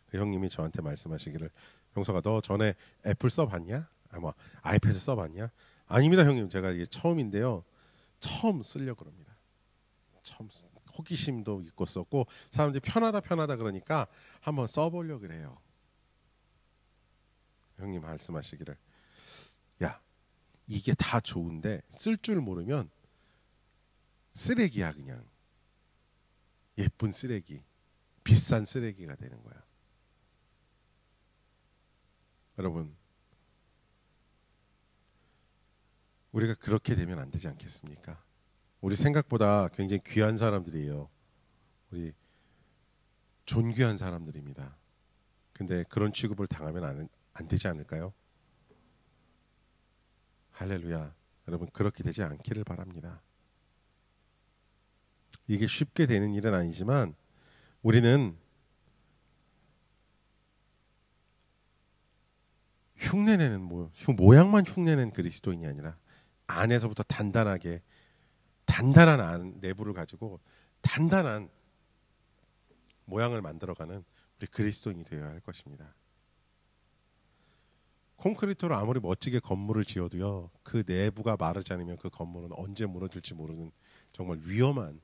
S1: 그 형님이 저한테 말씀하시기를, 형서가 너 전에 애플 써봤냐? 아이패드 써봤냐? 아닙니다 형님, 제가 이게 처음인데요. 처음 쓰려고 그럽니다. 처음 호기심도 있고 썼고 사람들이 편하다 그러니까 한번 써보려고 그래요. 형님 말씀하시기를, 야 이게 다 좋은데 쓸 줄 모르면 쓰레기야. 그냥 예쁜 쓰레기, 비싼 쓰레기가 되는 거야. 여러분, 우리가 그렇게 되면 안 되지 않겠습니까? 우리 생각보다 굉장히 귀한 사람들이에요. 우리 존귀한 사람들입니다. 근데 그런 취급을 당하면 안 되지 않을까요? 할렐루야. 여러분, 그렇게 되지 않기를 바랍니다. 이게 쉽게 되는 일은 아니지만 우리는 흉내내는 모양만 흉내내는 그리스도인이 아니라 안에서부터 단단한 내부를 가지고 단단한 모양을 만들어가는 우리 그리스도인이 되어야 할 것입니다. 콘크리트로 아무리 멋지게 건물을 지어도요, 그 내부가 마르지 않으면 그 건물은 언제 무너질지 모르는 정말 위험한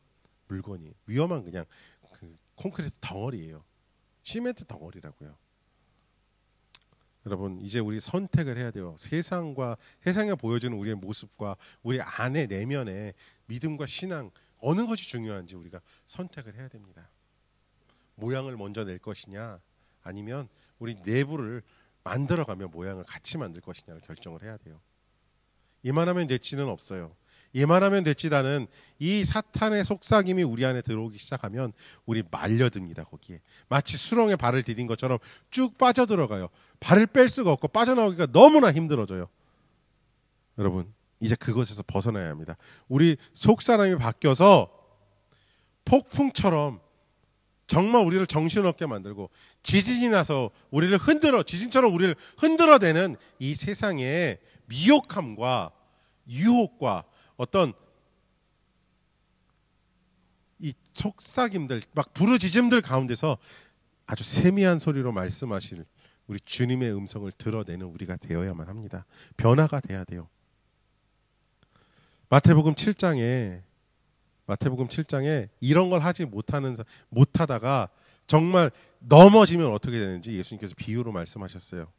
S1: 위험한 그냥 그 콘크리트 덩어리예요. 시멘트 덩어리라고요. 여러분, 이제 우리 선택을 해야 돼요. 세상에 보여주는 우리의 모습과 우리 안의 내면의 믿음과 신앙, 어느 것이 중요한지 우리가 선택을 해야 됩니다. 모양을 먼저 낼 것이냐, 아니면 우리 내부를 만들어가며 모양을 같이 만들 것이냐를 결정을 해야 돼요. 이만하면 됐지는 없어요. 이만하면 됐지라는 이 사탄의 속삭임이 우리 안에 들어오기 시작하면 우리 말려듭니다. 거기에 마치 수렁에 발을 디딘 것처럼 쭉 빠져들어가요. 발을 뺄 수가 없고 빠져나오기가 너무나 힘들어져요. 여러분, 이제 그것에서 벗어나야 합니다. 우리 속사람이 바뀌어서 폭풍처럼 정말 우리를 정신없게 만들고 지진이 나서 지진처럼 우리를 흔들어대는 이 세상의 미혹함과 유혹과 어떤 이 속삭임들, 막 부르짖음들 가운데서 아주 세미한 소리로 말씀하실 우리 주님의 음성을 들어내는 우리가 되어야만 합니다. 변화가 돼야 돼요. 마태복음 7장에 이런 걸 하지 못하다가 정말 넘어지면 어떻게 되는지 예수님께서 비유로 말씀하셨어요.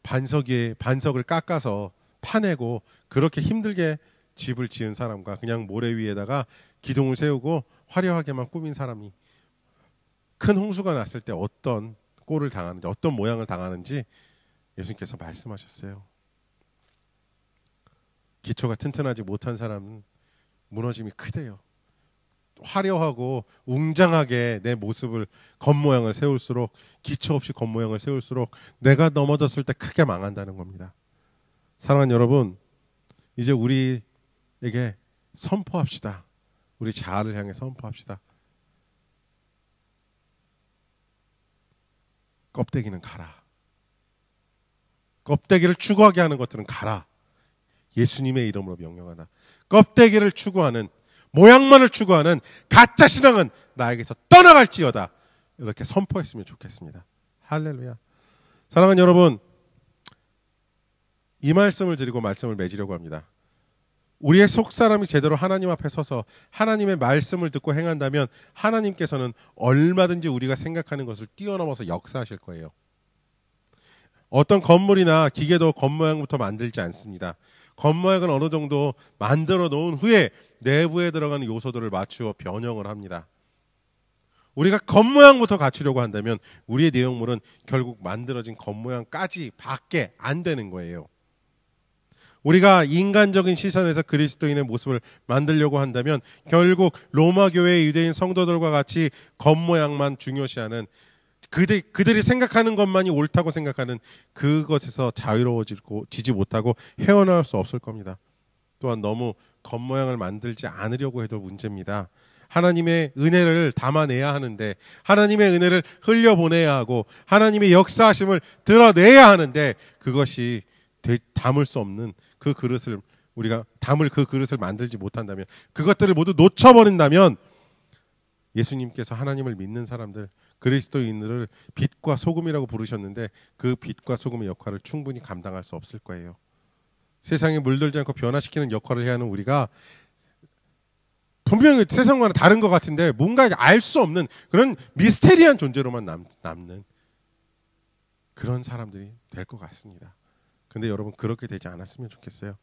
S1: 반석을 깎아서 파내고 그렇게 힘들게 집을 지은 사람과 그냥 모래 위에다가 기둥을 세우고 화려하게만 꾸민 사람이 큰 홍수가 났을 때 어떤 꼴을 당하는지, 어떤 모양을 당하는지 예수님께서 말씀하셨어요. 기초가 튼튼하지 못한 사람은 무너짐이 크대요. 화려하고 웅장하게 내 모습을, 겉모양을 세울수록, 기초 없이 겉모양을 세울수록 내가 넘어졌을 때 크게 망한다는 겁니다. 사랑하는 여러분, 이제 우리에게 선포합시다. 우리 자아를 향해 선포합시다. 껍데기는 가라. 껍데기를 추구하게 하는 것들은 가라. 예수님의 이름으로 명령하다. 껍데기를 추구하는, 모양만을 추구하는 가짜 신앙은 나에게서 떠나갈지어다. 이렇게 선포했으면 좋겠습니다. 할렐루야. 사랑하는 여러분, 이 말씀을 드리고 말씀을 맺으려고 합니다. 우리의 속사람이 제대로 하나님 앞에 서서 하나님의 말씀을 듣고 행한다면 하나님께서는 얼마든지 우리가 생각하는 것을 뛰어넘어서 역사하실 거예요. 어떤 건물이나 기계도 겉모양부터 만들지 않습니다. 겉모양은 어느 정도 만들어 놓은 후에 내부에 들어가는 요소들을 맞추어 변형을 합니다. 우리가 겉모양부터 갖추려고 한다면 우리의 내용물은 결국 만들어진 겉모양까지 밖에 안 되는 거예요. 우리가 인간적인 시선에서 그리스도인의 모습을 만들려고 한다면 결국 로마 교회의 유대인 성도들과 같이 겉모양만 중요시하는 그들이 생각하는 것만이 옳다고 생각하는 그것에서 자유로워지지 못하고 헤어나올 수 없을 겁니다. 또한 너무 겉모양을 만들지 않으려고 해도 문제입니다. 하나님의 은혜를 담아내야 하는데, 하나님의 은혜를 흘려보내야 하고, 하나님의 역사하심을 드러내야 하는데, 그것이 담을 수 없는 그 그릇을, 우리가 담을 그 그릇을 만들지 못한다면, 그것들을 모두 놓쳐버린다면, 예수님께서 하나님을 믿는 사람들, 그리스도인들을 빛과 소금이라고 부르셨는데 그 빛과 소금의 역할을 충분히 감당할 수 없을 거예요. 세상에 물들지 않고 변화시키는 역할을 해야 하는 우리가 분명히 세상과는 다른 것 같은데 뭔가 알 수 없는 그런 미스테리한 존재로만 남는 그런 사람들이 될 것 같습니다. 근데 여러분 그렇게 되지 않았으면 좋겠어요.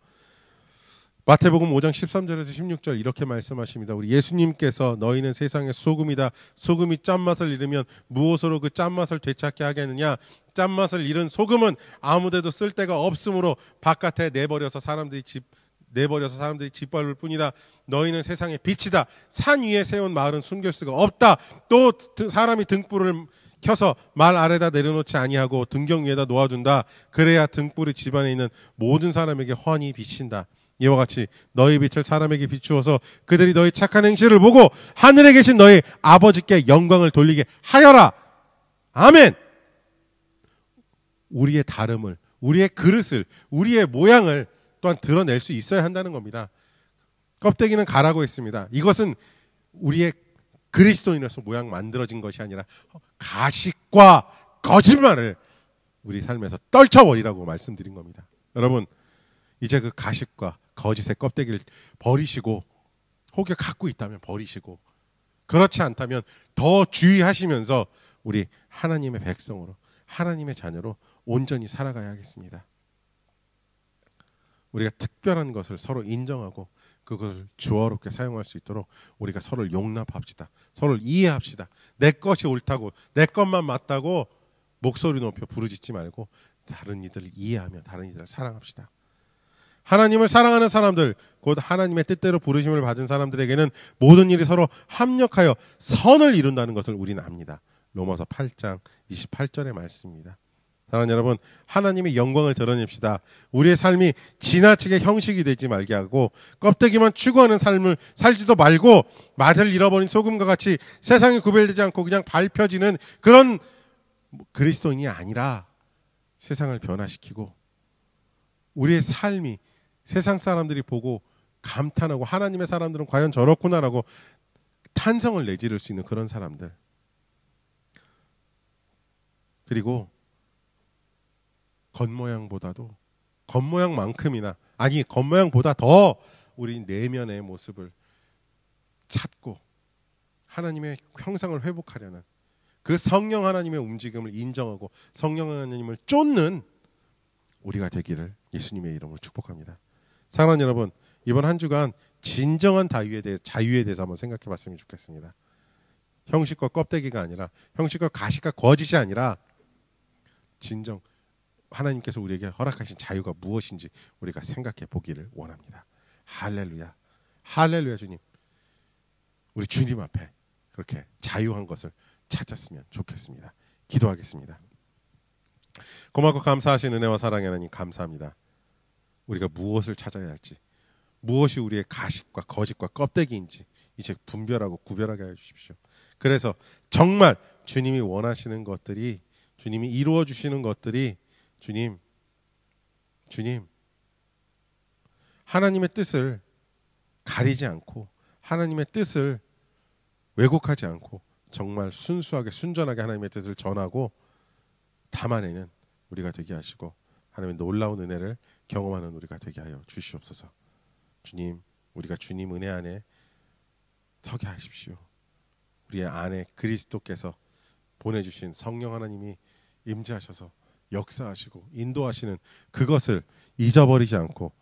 S1: 마태복음 5장 13절에서 16절 이렇게 말씀하십니다. 우리 예수님께서 너희는 세상의 소금이다. 소금이 짠맛을 잃으면 무엇으로 그 짠맛을 되찾게 하겠느냐. 짠맛을 잃은 소금은 아무데도 쓸 데가 없으므로 바깥에 내버려서 사람들이 짓밟을 뿐이다. 너희는 세상의 빛이다. 산 위에 세운 마을은 숨길 수가 없다. 또 사람이 등불을 켜서 말 아래다 내려놓지 아니하고 등경 위에다 놓아둔다. 그래야 등불이 집안에 있는 모든 사람에게 환히 비친다. 이와 같이 너희 빛을 사람에게 비추어서 그들이 너희 착한 행실을 보고 하늘에 계신 너희 아버지께 영광을 돌리게 하여라. 아멘. 우리의 다름을, 우리의 그릇을, 우리의 모양을 또한 드러낼 수 있어야 한다는 겁니다. 껍데기는 가라고 했습니다. 이것은 우리의 그리스도인으로서 모양 만들어진 것이 아니라 가식과 거짓말을 우리 삶에서 떨쳐버리라고 말씀드린 겁니다. 여러분 이제 그 가식과 거짓의 껍데기를 버리시고 혹여 갖고 있다면 버리시고 그렇지 않다면 더 주의하시면서 우리 하나님의 백성으로 하나님의 자녀로 온전히 살아가야 하겠습니다. 우리가 특별한 것을 서로 인정하고 그것을 주어롭게 사용할 수 있도록 우리가 서로를 용납합시다. 서로를 이해합시다. 내 것이 옳다고 내 것만 맞다고 목소리 높여 부르짖지 말고 다른 이들을 이해하며 다른 이들을 사랑합시다. 하나님을 사랑하는 사람들, 곧 하나님의 뜻대로 부르심을 받은 사람들에게는 모든 일이 서로 합력하여 선을 이룬다는 것을 우리는 압니다. 로마서 8장 28절의 말씀입니다. 사랑하는 여러분, 하나님의 영광을 드러냅시다. 우리의 삶이 지나치게 형식이 되지 말게 하고 껍데기만 추구하는 삶을 살지도 말고 맛을 잃어버린 소금과 같이 세상에 구별되지 않고 그냥 밟혀지는 그런 그리스도인이 아니라 세상을 변화시키고 우리의 삶이 세상 사람들이 보고 감탄하고 하나님의 사람들은 과연 저렇구나라고 탄성을 내지를 수 있는 그런 사람들. 그리고 겉모양보다도 겉모양만큼이나 아니 겉모양보다 더 우리 내면의 모습을 찾고 하나님의 형상을 회복하려는 그 성령 하나님의 움직임을 인정하고 성령 하나님을 쫓는 우리가 되기를 예수님의 이름으로 축복합니다. 사랑하는 여러분, 이번 한 주간 진정한 자유에 대해서 한번 생각해 봤으면 좋겠습니다. 형식과 껍데기가 아니라 형식과 가식과 거짓이 아니라 진정 하나님께서 우리에게 허락하신 자유가 무엇인지 우리가 생각해 보기를 원합니다. 할렐루야. 할렐루야. 주님. 우리 주님 앞에 그렇게 자유한 것을 찾았으면 좋겠습니다. 기도하겠습니다. 고맙고 감사하신 은혜와 사랑의 하나님 감사합니다. 우리가 무엇을 찾아야 할지, 무엇이 우리의 가식과 거짓과 껍데기인지 이제 분별하고 구별하게 해주십시오. 그래서 정말 주님이 원하시는 것들이, 주님이 이루어 주시는 것들이 주님 하나님의 뜻을 가리지 않고 하나님의 뜻을 왜곡하지 않고 정말 순수하게 순전하게 하나님의 뜻을 전하고 담아내는 우리가 되게 하시고 하나님의 놀라운 은혜를 경험하는 우리가 되게 하여 주시옵소서. 주님, 우리가 주님 은혜 안에 서게 하십시오. 우리의 안에 그리스도께서 보내주신 성령 하나님이 임재하셔서 역사하시고 인도하시는 그것을 잊어버리지 않고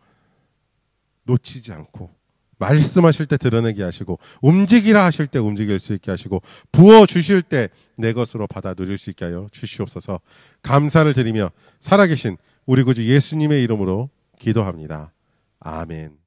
S1: 놓치지 않고 말씀하실 때 드러내게 하시고 움직이라 하실 때 움직일 수 있게 하시고 부어주실 때 내 것으로 받아 누릴 수 있게 하여 주시옵소서. 감사를 드리며 살아계신 우리 구주 예수님의 이름으로 기도합니다. 아멘.